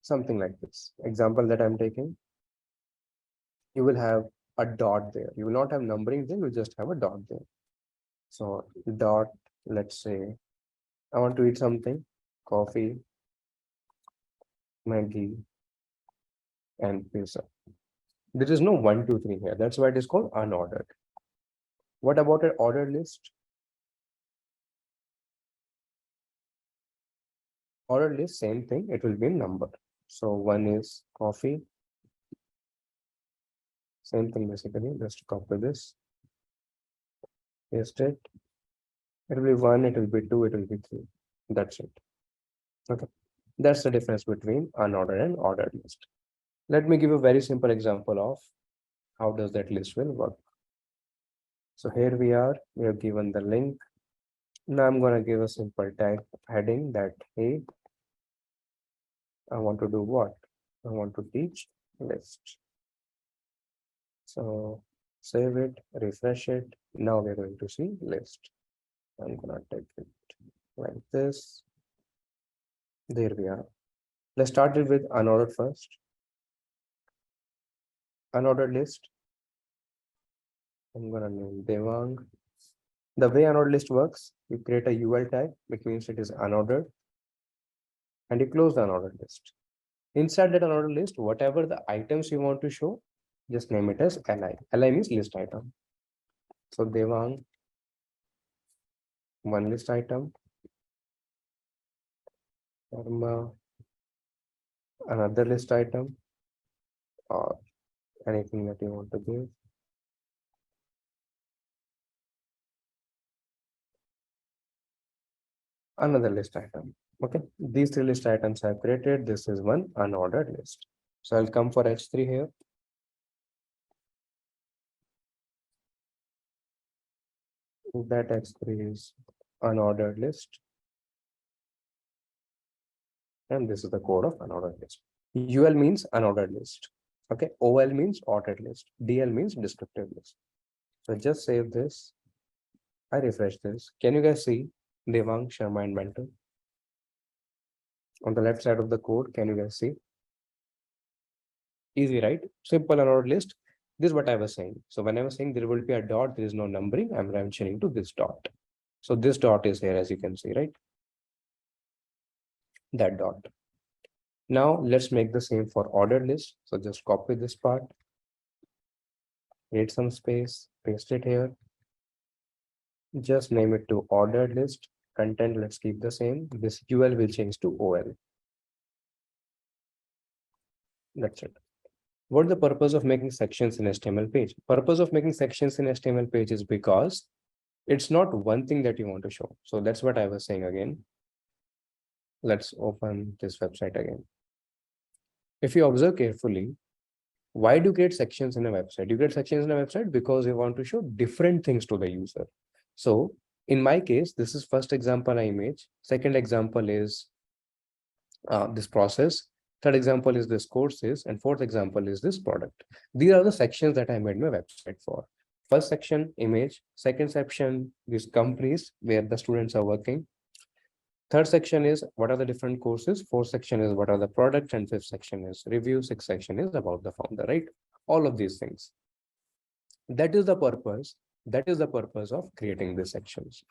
something like this. Example that I'm taking, you will have a dot there. You will not have numbering there, you just have a dot there. So dot, let's say, I want to eat something, coffee, Maggie, and pizza. There is no 1, 2, 3 here. That's why it is called unordered. What about an ordered list? Ordered list, same thing. It will be in number. So one is coffee. Same thing basically. Just copy this, paste it. It will be 1, it will be 2, it will be 3. That's it. Okay. That's the difference between unordered and ordered list. Let me give a very simple example of how does that list will work. So here we have given the link. Now I'm going to give a simple tag heading that, hey, I want to do what? I want to teach list. So save it, refresh it. Now we're going to see list. I'm going to take it like this. There we are. Let's start it with unordered first. Unordered list. I'm going to name Devang. The way unordered list works, you create a UL tag, which means it is unordered, and you close the unordered list. Inside that unordered list, whatever the items you want to show, just name it as li. Li means list item. So Devang, one list item, Karma, another list item, or anything that you want to give. Another list item. Okay, these three list items I have created. This is one unordered list. So I'll come for H3 here. That H3 is unordered list. And this is the code of unordered list. UL means unordered list. Okay, OL means ordered list. DL means descriptive list. So just save this. I refresh this. Can you guys see Devang, Sharma, and Mentor? On the left side of the code, can you guys see? Easy, right? Simple unordered list. This is what I was saying. So when I was saying there will be a dot, there is no numbering. I'm mentioning to this dot. So this dot is here, as you can see, right? That dot. Now let's make the same for ordered list. So just copy this part, create some space, paste it here. Just name it to ordered list. Content, let's keep the same. This UL will change to OL. That's it. What's the purpose of making sections in HTML page? Purpose of making sections in HTML page is because it's not one thing that you want to show. So that's what I was saying again. Let's open this website again. If you observe carefully, why do you create sections in a website? You create sections in a website because you want to show different things to the user. So in my case, this is first example I image. Second example is this process. Third example is this courses, and fourth example is this product. These are the sections that I made my website for. First section, image. Second section, these companies where the students are working. Third section is what are the different courses. Fourth section is what are the products, and fifth section is review. Sixth section is about the founder, right? All of these things. That is the purpose. That is the purpose of creating these sections.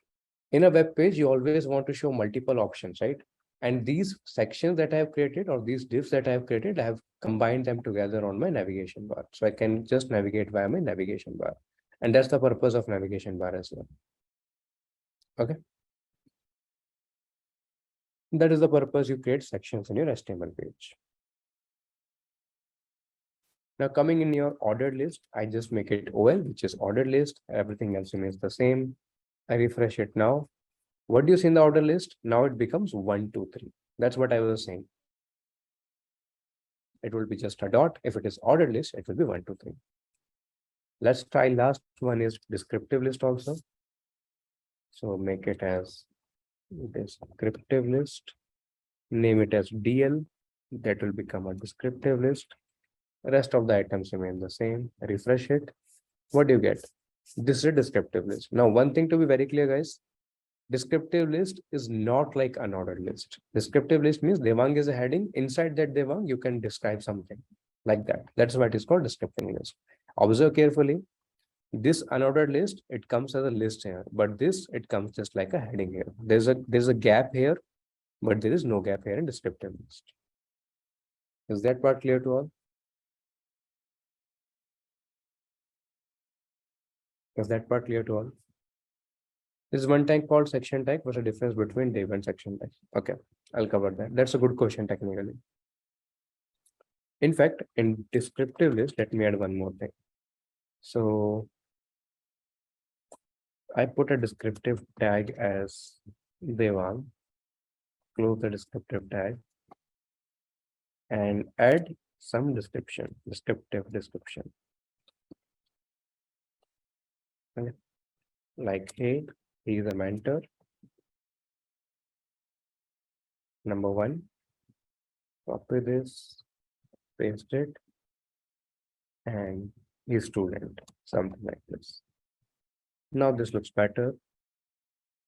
In a web page, you always want to show multiple options, right? And these sections that I have created, or these divs that I have created, I have combined them together on my navigation bar. So I can just navigate via my navigation bar. And that's the purpose of navigation bar as well. Okay. That is the purpose you create sections in your HTML page. Now coming in your ordered list, I just make it OL, which is ordered list. Everything else remains the same. I refresh it now. What do you see in the order list? Now it becomes 1, 2, 3. That's what I was saying. It will be just a dot. If it is ordered list, it will be 1, 2, 3. Let's try last one is descriptive list also. So make it as descriptive list. Name it as DL. That will become a descriptive list. Rest of the items remain the same. Refresh it. What do you get? This is a descriptive list. Now, one thing to be very clear, guys. Descriptive list is not like unordered list. Descriptive list means Devang is a heading. Inside that Devang, you can describe something like that. That's why it is called descriptive list. Observe carefully. This unordered list, it comes as a list here, but this, it comes just like a heading here. There's a gap here, but there is no gap here in descriptive list. Is that part clear to all? Is that part clear to all? This is one tag called section tag. What's the difference between div and section tag? Okay, I'll cover that. That's a good question technically. In fact, in descriptive list, let me add one more thing. So I put a descriptive tag as Devang. close the descriptive tag and add some descriptive description. Okay. Like, hey, he is a mentor. Number one, copy this, paste it, and his student, something like this. Now this looks better.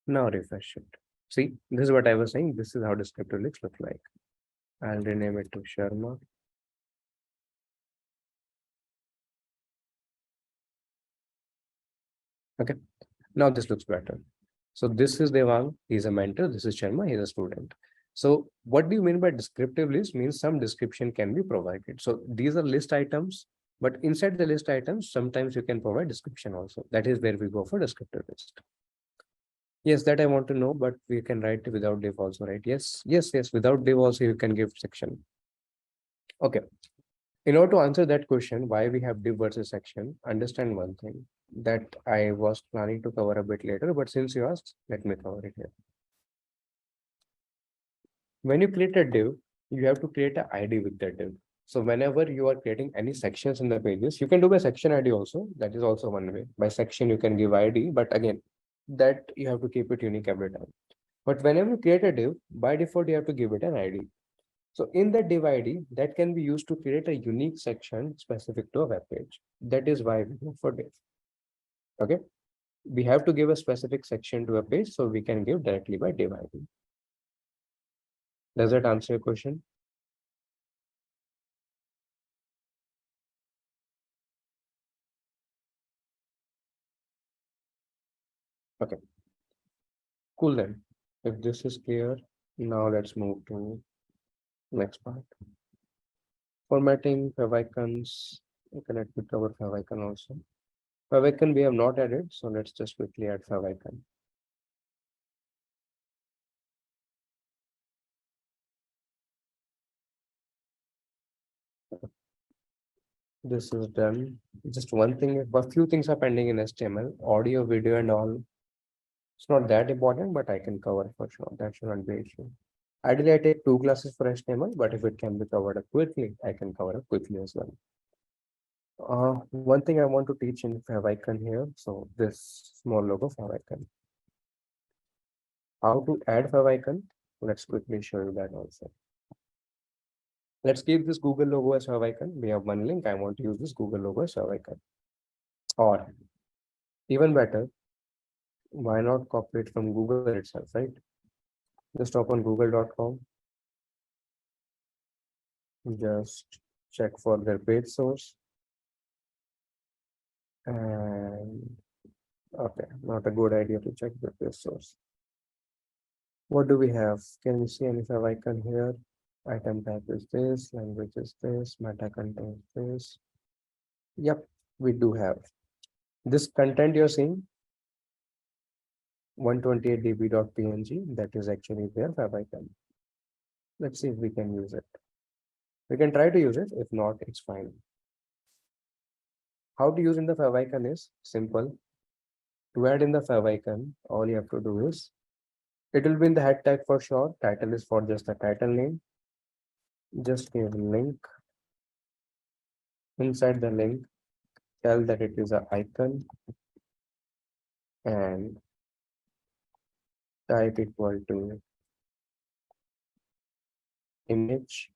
Now refresh it. See, this is what I was saying. This is how descriptive links look like. I'll rename it to Sharma. Okay. Now this looks better. So this is Devang. He's a mentor. This is Sharma. He's a student. So what do you mean by descriptive list? Means some description can be provided. So these are list items, but inside the list items, sometimes you can provide description also. That is where we go for descriptive list. Yes, that I want to know, but we can write without div also, right? Yes, yes, yes. Without div also, you can give section. Okay. In order to answer that question, why we have div versus section, understand one thing that I was planning to cover a bit later, but since you asked, let me cover it here. When you create a div, you have to create an ID with that div. So whenever you are creating any sections in the pages, you can do by section ID also. That is also one way. By section, you can give ID, but again, that you have to keep it unique every time. But whenever you create a div, by default, you have to give it an ID. So in that div ID, that can be used to create a unique section specific to a web page. That is why we go for div. Okay. We have to give a specific section to a page, so we can give directly by div ID. Does that answer your question? Okay. Cool then. If this is clear, now let's move to next part. Formatting favicons. Okay, let me cover favicon also. Favicon we have not added, so let's just quickly add favicon. This is done. Just one thing, a few things are pending in HTML, audio, video, and all. It's not that important, but I can cover for sure. That should not be an issue. Ideally, I take 2 classes for HTML, but if it can be covered up quickly, I can cover up quickly as well. One thing I want to teach in favicon here. So this small logo favicon. How to add favicon? Let's quickly show you that also. Let's keep this Google logo as favicon. We have one link. I want to use this Google logo as favicon. Or even better, why not copy it from Google itself, right? Just open google.com. Just check for their page source. And okay, not a good idea to check the page source. What do we have? Can we see any favicon here? Item type is this, language is this, meta content is this. Yep, we do have. This content you're seeing, 128 db.png, that is actually their favicon. Let's see if we can use it. We can try to use it. If not, it's fine. How to use in the favicon is simple. To add in the favicon, all you have to do is, it will be in the head tag for sure. Title is for just the title name. Just give link. Inside the link, tell that it is an icon and type equal to image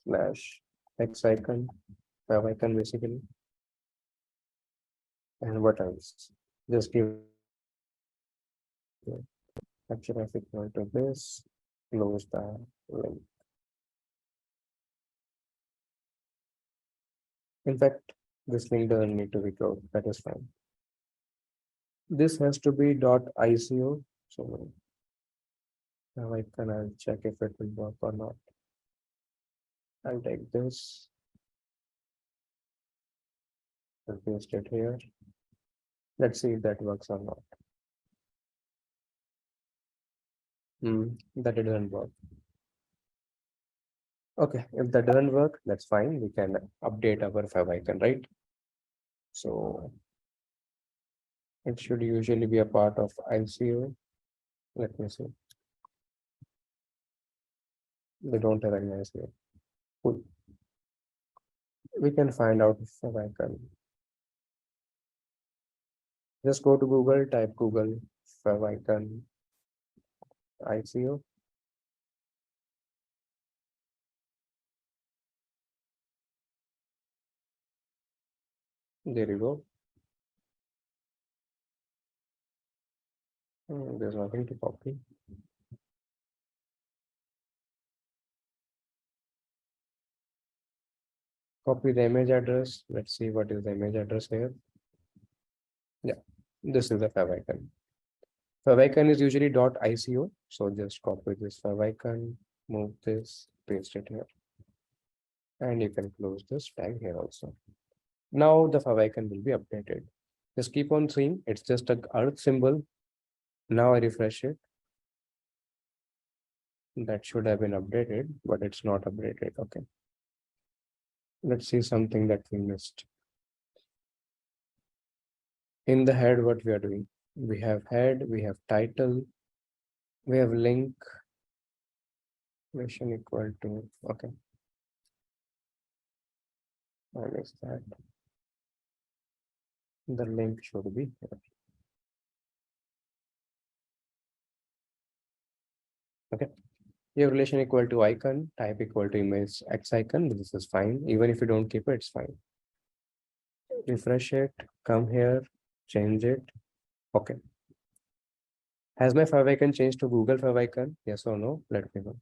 slash X icon, favicon basically. And what else? Just give capture f equal to this, close the link. In fact, this link doesn't need to be closed. That is fine. This has to be .ico. So now I'll check if it will work or not. I'll take this. I'll paste it here. Let's see if that works or not. That didn't work. Okay, if that doesn't work, that's fine. We can update our favicon, right? So it should usually be a part of ICO. Let me see. They don't recognize here. Cool. We can find out favicon. Just go to Google, type Google favicon ICO. There you go. There's nothing to copy. Copy the image address. Let's see what is the image address here. Yeah, this is the favicon. Favicon is usually .ico. So just copy this favicon, move this, paste it here. And you can close this tag here also. Now the favicon will be updated. Just keep on seeing. It's just a earth symbol. Now I refresh it. That should have been updated, but it's not updated. Okay. Let's see something that we missed. In the head, what we are doing? We have head, we have title, we have link, mission equal to, okay. I missed that. The link should be here. Okay. Your relation equal to icon, type equal to image X icon. This is fine. Even if you don't keep it, it's fine. Refresh it, come here, change it. Okay. Has my favicon changed to Google favicon? Yes or no? Let me know.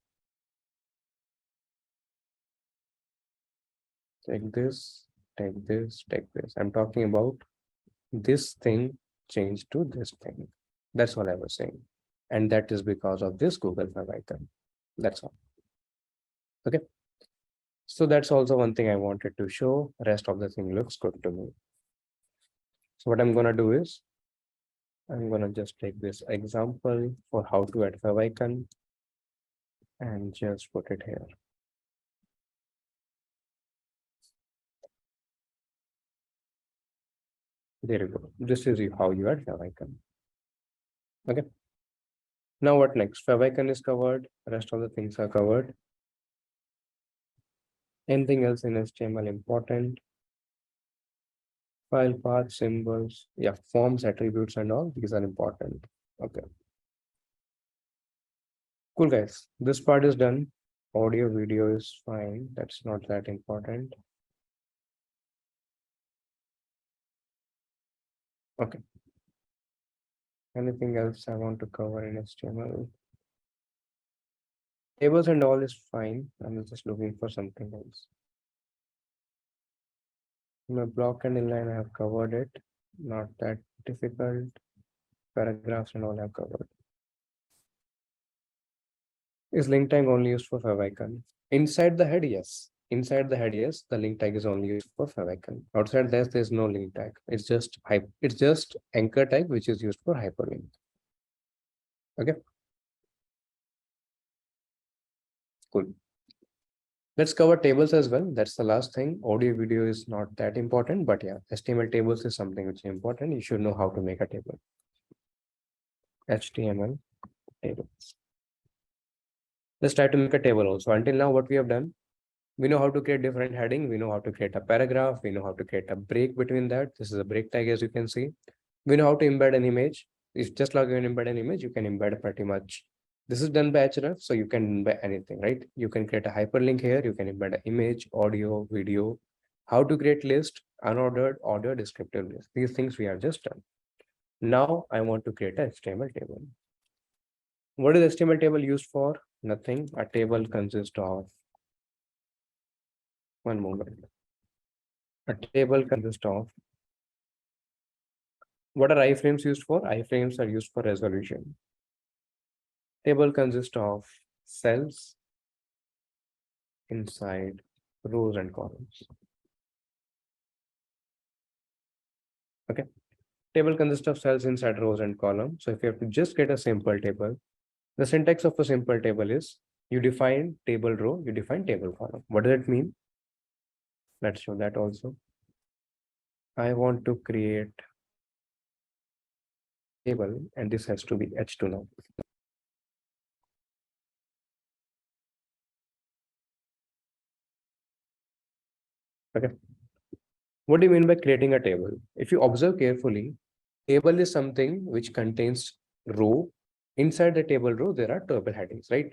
Take this, take this, take this. I'm talking about this thing changed to this thing. That's what I was saying. And that is because of this Google favicon. That's all. Okay. So that's also one thing I wanted to show. Rest of the thing looks good to me. So what I'm going to do is I'm going to just take this example for how to add favicon and just put it here. There you go. This is how you add favicon. Okay. Now what next? Favicon is covered. Rest of the things are covered. Anything else in HTML important? File path, symbols, yeah, forms, attributes, and all these are important. Okay. Cool, guys. This part is done. Audio, video is fine. That's not that important. Okay. Anything else I want to cover in HTML? Tables and all is fine. I'm just looking for something else. My block and inline, I have covered it. Not that difficult. Paragraphs and all I have covered. Is link tag only used for favicon? Inside the head, yes. Inside the head, yes. The link tag is only used for favicon. Outside this, there's no link tag. It's just anchor tag, which is used for hyperlink. Okay. Cool. Let's cover tables as well. That's the last thing. Audio video is not that important, but yeah, HTML tables is something which is important. You should know how to make a table. HTML tables. Let's try to make a table also. Until now, what we have done, we know how to create different heading. We know how to create a paragraph. We know how to create a break between that. This is a break tag, as you can see. We know how to embed an image. If just like you can embed an image, you can embed pretty much. This is done by href, so you can embed anything, right? You can create a hyperlink here. You can embed an image, audio, video. How to create list, unordered, order, descriptive list. These things we have just done. Now I want to create a HTML table. What is HTML table used for? Nothing. A table consists of one moment. A table consists of what are iframes used for? Iframes are used for resolution. Table consists of cells inside rows and columns. Okay. Table consists of cells inside rows and columns. So if you have to just get a simple table, the syntax of a simple table is you define table row, you define table column. What does it mean? Let's show that also. I want to create table and this has to be H2 now. Okay. What do you mean by creating a table? If you observe carefully, table is something which contains row. Inside the table row, there are table headings, right?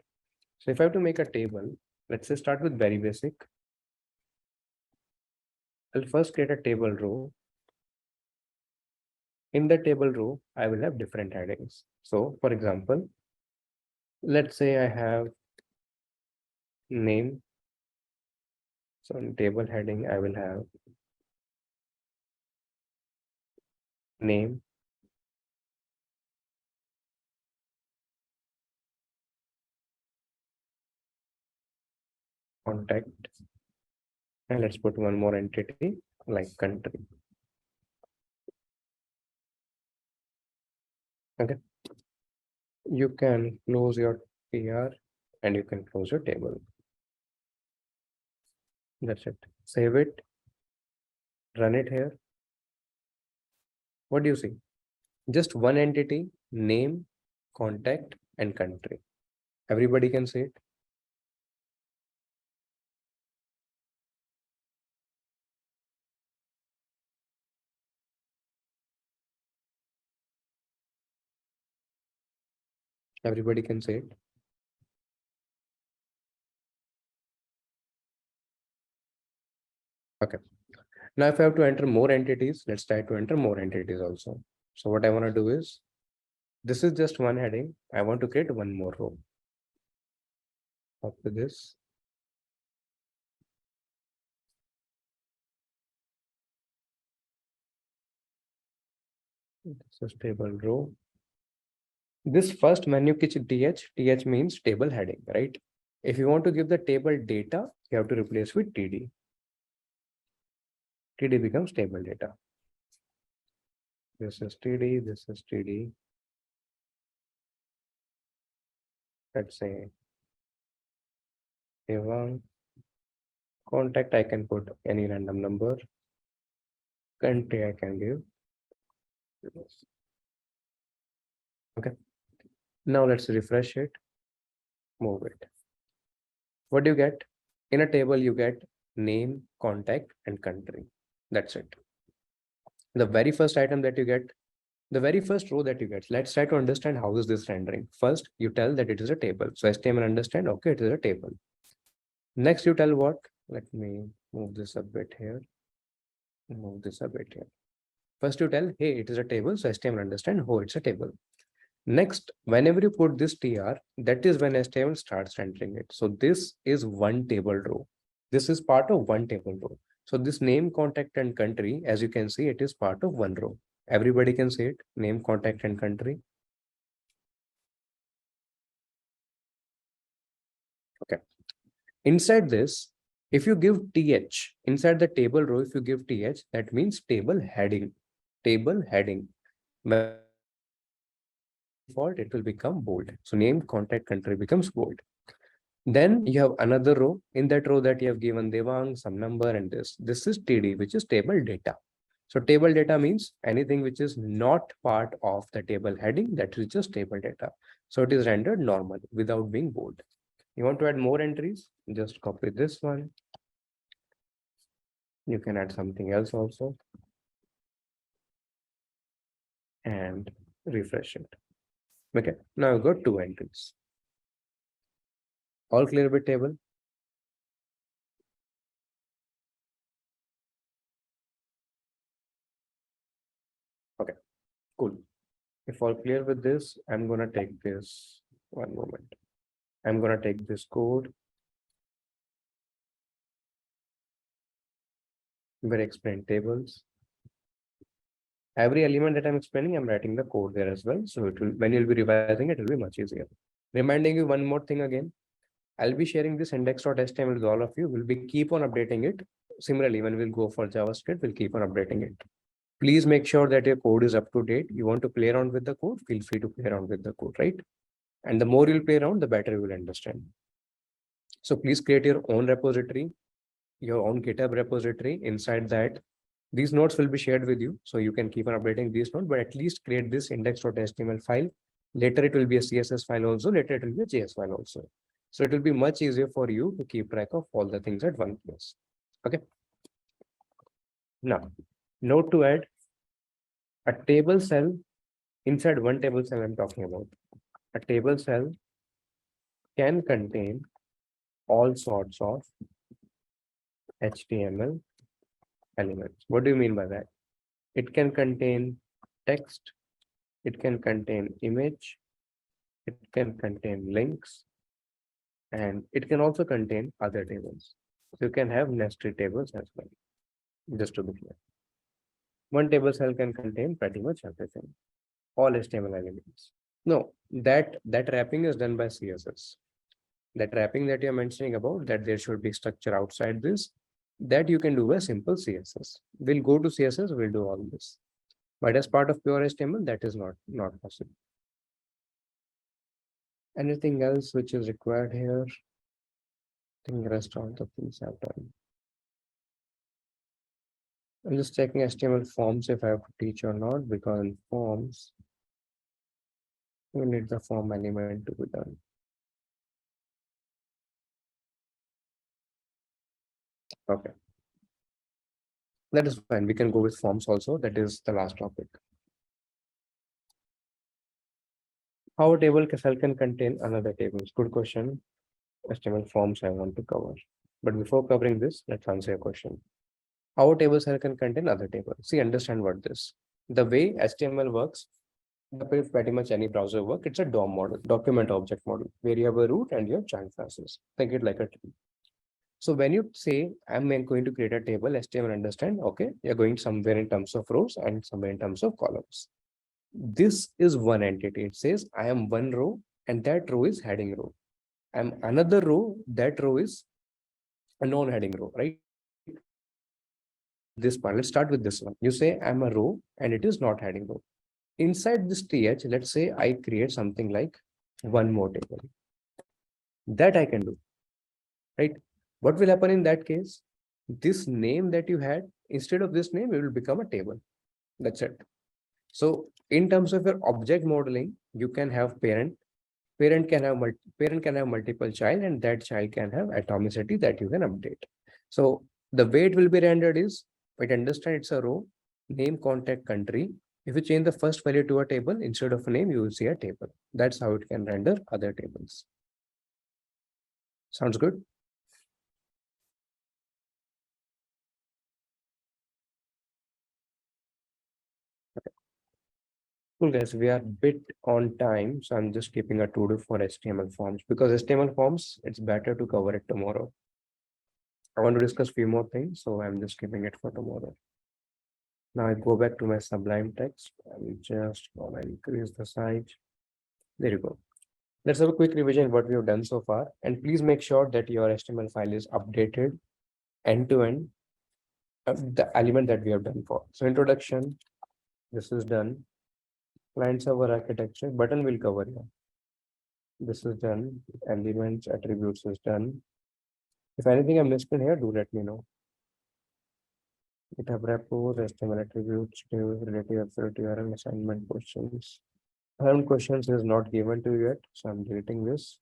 So if I have to make a table, let's say start with very basic. I'll first create a table row. In the table row, I will have different headings. So for example, let's say I have name. So in table heading, I will have name, contact, and let's put one more entity like country. Okay. You can close your PR and you can close your table. That's it. Save it, run it here. What do you see? Just one entity, name, contact, and country. Everybody can see it. Everybody can see it. Okay. Now, if I have to enter more entities, let's try to enter more entities also. So what I want to do is, this is just one heading. I want to create one more row. Copy this. This is table row. This first menu kitchen th means table heading, right? If you want to give the table data, you have to replace with td. Td becomes table data. This is td, this is td. Let's say A1. Contact, I can put any random number. Country, I can give. Okay. Now let's refresh it. Move it. What do you get? In a table, you get name, contact, and country. That's it. The very first item that you get, the very first row that you get. Let's try to understand how is this rendering. First, you tell that it is a table. So HTML understand, okay, it is a table. Next, you tell what? Let me move this a bit here. Move this a bit here. First, you tell, hey, it is a table. So HTML understand, oh, it's a table. Next, whenever you put this tr, that is when HTML starts rendering it. So this is one table row. This is part of one table row. So this name, contact, and country, as you can see, it is part of one row. Everybody can see it, name, contact, and country. Okay. Inside this, if you give th, inside the table row, if you give th, that means table heading. Table heading. By default, it will become bold. So name, contact, country becomes bold. Then you have another row. In that row that you have given Devang, some number, and this. This is TD, which is table data. So table data means anything which is not part of the table heading, that is just table data. So it is rendered normal without being bold. You want to add more entries? Just copy this one. You can add something else also. And refresh it. Okay, now I've got two entries. All clear with table? Okay, cool. If all clear with this, I'm gonna take this one moment. I'm gonna take this code where I explain tables. Every element that I'm explaining, I'm writing the code there as well. So it will, when you'll be revising it, will be much easier. Reminding you one more thing again. I'll be sharing this index.html with all of you. We'll be keep on updating it. Similarly, when we'll go for JavaScript, we'll keep on updating it. Please make sure that your code is up to date. You want to play around with the code, feel free to play around with the code, right? And the more you'll play around, the better you will understand. So please create your own repository, your own GitHub repository. Inside that, these nodes will be shared with you. So you can keep on updating these nodes, but at least create this index.html file. Later, it will be a CSS file also. Later, it will be a JS file also. So it will be much easier for you to keep track of all the things at one place. Okay. Now, note to add a table cell inside one table cell I'm talking about. A table cell can contain all sorts of HTML elements. What do you mean by that? It can contain text, it can contain image, it can contain links, and it can also contain other tables. So you can have nested tables as well, just to be clear. One table cell can contain pretty much everything, all HTML elements. No, that wrapping is done by CSS. That wrapping that you're mentioning about, that there should be structure outside this, that you can do by simple CSS. We'll go to CSS, we'll do all this. But as part of pure HTML, that is not possible. Anything else which is required here? I think the rest of the things I've done. I'm just checking HTML forms if I have to teach or not, because in forms, we need the form element to be done. Okay. That is fine. We can go with forms also. That is the last topic. How a table cell can contain another table? Good question. HTML forms I want to cover. But before covering this, let's answer your question. How a table cell can contain other table? See, understand what this. The way HTML works, the way pretty much any browser work, it's a DOM model, document object model, where you have a root and your child classes. Think it like a tree. So when you say, I'm going to create a table, HTML understand, okay, you're going somewhere in terms of rows and somewhere in terms of columns. This is one entity. It says, I am one row and that row is heading row. I'm another row, that row is a non-heading row, right? This part, let's start with this one. You say, I'm a row and it is not heading row. Inside this th, let's say I create something like one more table. That I can do, right? What will happen in that case? This name that you had, instead of this name, it will become a table. That's it. So in terms of your object modeling, you can have parent can have multiple child, and that child can have atomicity that you can update. So the way it will be rendered is, it understand it's a row, name, contact, country. If you change the first value to a table, instead of a name, you will see a table. That's how it can render other tables. Sounds good? Cool, guys, we are a bit on time, so I'm just keeping a to-do for HTML forms, because HTML forms, it's better to cover it tomorrow. I want to discuss few more things, so I'm just keeping it for tomorrow. Now I go back to my Sublime text. I'm just gonna increase the size. There you go. Let's have a quick revision of what we have done so far. And please make sure that your HTML file is updated end to end, the element that we have done for. So introduction, this is done. Client server architecture, button will cover here. This is done. Elements, attributes is done. If anything I missed in here, do let me know. GitHub repos, HTML attributes, relative authority, URL assignment questions. Current questions is not given to you yet, so I'm deleting this.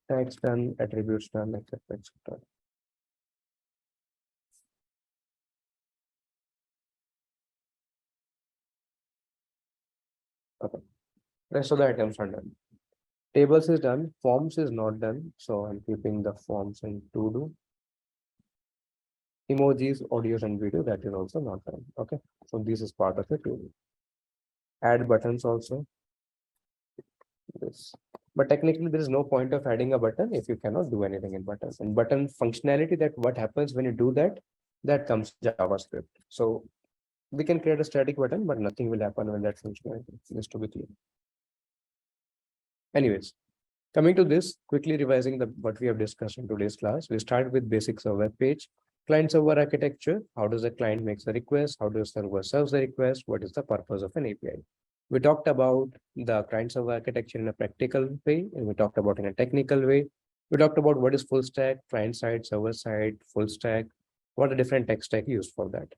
Tags done, attributes done, etc. etc. Okay. Rest of the items are done. Tables is done, forms is not done, so I'm keeping the forms in to do. Emojis, audios, and video, that is also not done. Okay, so this is part of the to do. Add buttons also. This. But technically, there is no point of adding a button if you cannot do anything in buttons. And button functionality, that what happens when you do that, that comes JavaScript. So we can create a static button, but nothing will happen when that functionality, just to be clear. Anyways, coming to this, quickly revising what we have discussed in today's class. We start with basics of web page, client server architecture. How does the client makes the request? How does the server serves the request? What is the purpose of an API? We talked about the client server architecture in a practical way, and we talked about in a technical way. We talked about what is full stack, client side, server side, full stack, what are different tech stack used for that.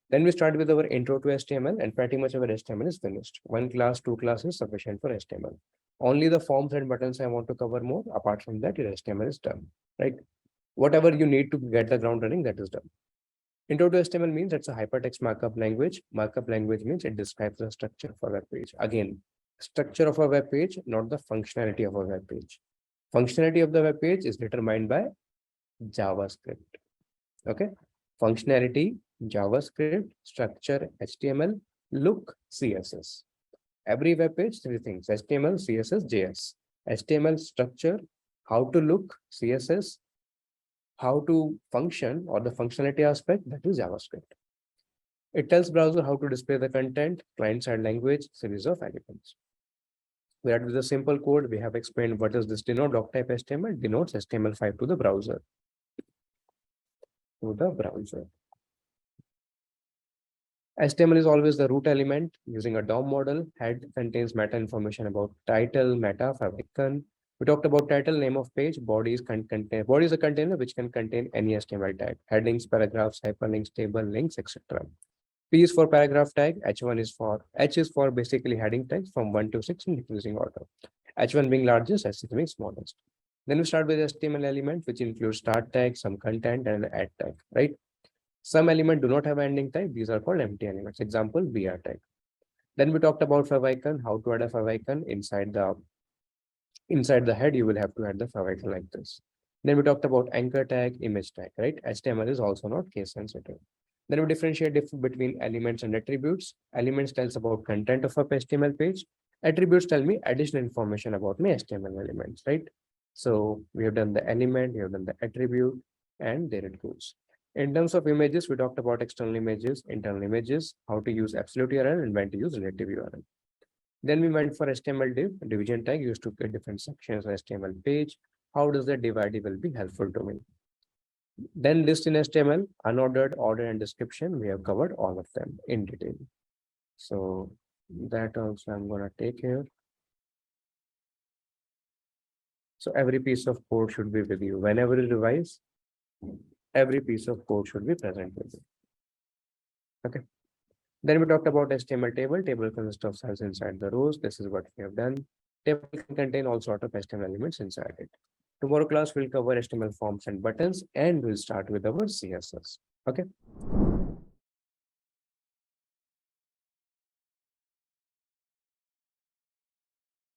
Then we start with our intro to HTML, and pretty much our HTML is finished. One class, two classes sufficient for HTML. Only the forms and buttons I want to cover more. Apart from that, your HTML is done, right? Whatever you need to get the ground running, that is done. Intro to HTML means it's a hypertext markup language. Markup language means it describes the structure of a web page. Again, structure of a web page, not the functionality of a web page. Functionality of the web page is determined by JavaScript. Okay. Functionality, JavaScript, structure, HTML, look, CSS. Every web page, three things: HTML, CSS, JS. HTML structure, how to look, CSS, how to function or the functionality aspect, that is JavaScript. It tells browser how to display the content, client-side language, series of elements. Where with the simple code, we have explained what is this denote doc type HTML, denotes HTML5 to the browser. HTML is always the root element using a DOM model. Head contains meta information about title, meta, favicon. We talked about title, name of page. Body is a container which can contain any HTML tag. Headings, paragraphs, hyperlinks, table, links, etc. P is for paragraph tag. H is for basically heading tags from 1 to 6 in decreasing order. H1 being largest, H6 being smallest. Then we start with HTML element, which includes start tag, some content, and an add tag, right? Some elements do not have ending tag. These are called empty elements. Example, BR tag. Then we talked about favicon, how to add a favicon inside the head. You will have to add the favicon like this. Then we talked about anchor tag, image tag, right? HTML is also not case sensitive. Then we differentiate between elements and attributes. Elements tells about content of a HTML page. Attributes tell me additional information about my HTML elements, right? So we have done the element, we have done the attribute, and there it goes. In terms of images, we talked about external images, internal images, how to use absolute URL and when to use relative URL. Then we went for HTML division tag used to create different sections of HTML page. How does the divide will be helpful to me? Then list in HTML, unordered, order, and description. We have covered all of them in detail. So that also I'm going to take here. So every piece of code should be with you. Whenever you revise, every piece of code should be present with you. Okay. Then we talked about HTML table. Table consists of cells inside the rows. This is what we have done. Table can contain all sort of HTML elements inside it. Tomorrow class will cover HTML forms and buttons, and we'll start with our CSS. Okay.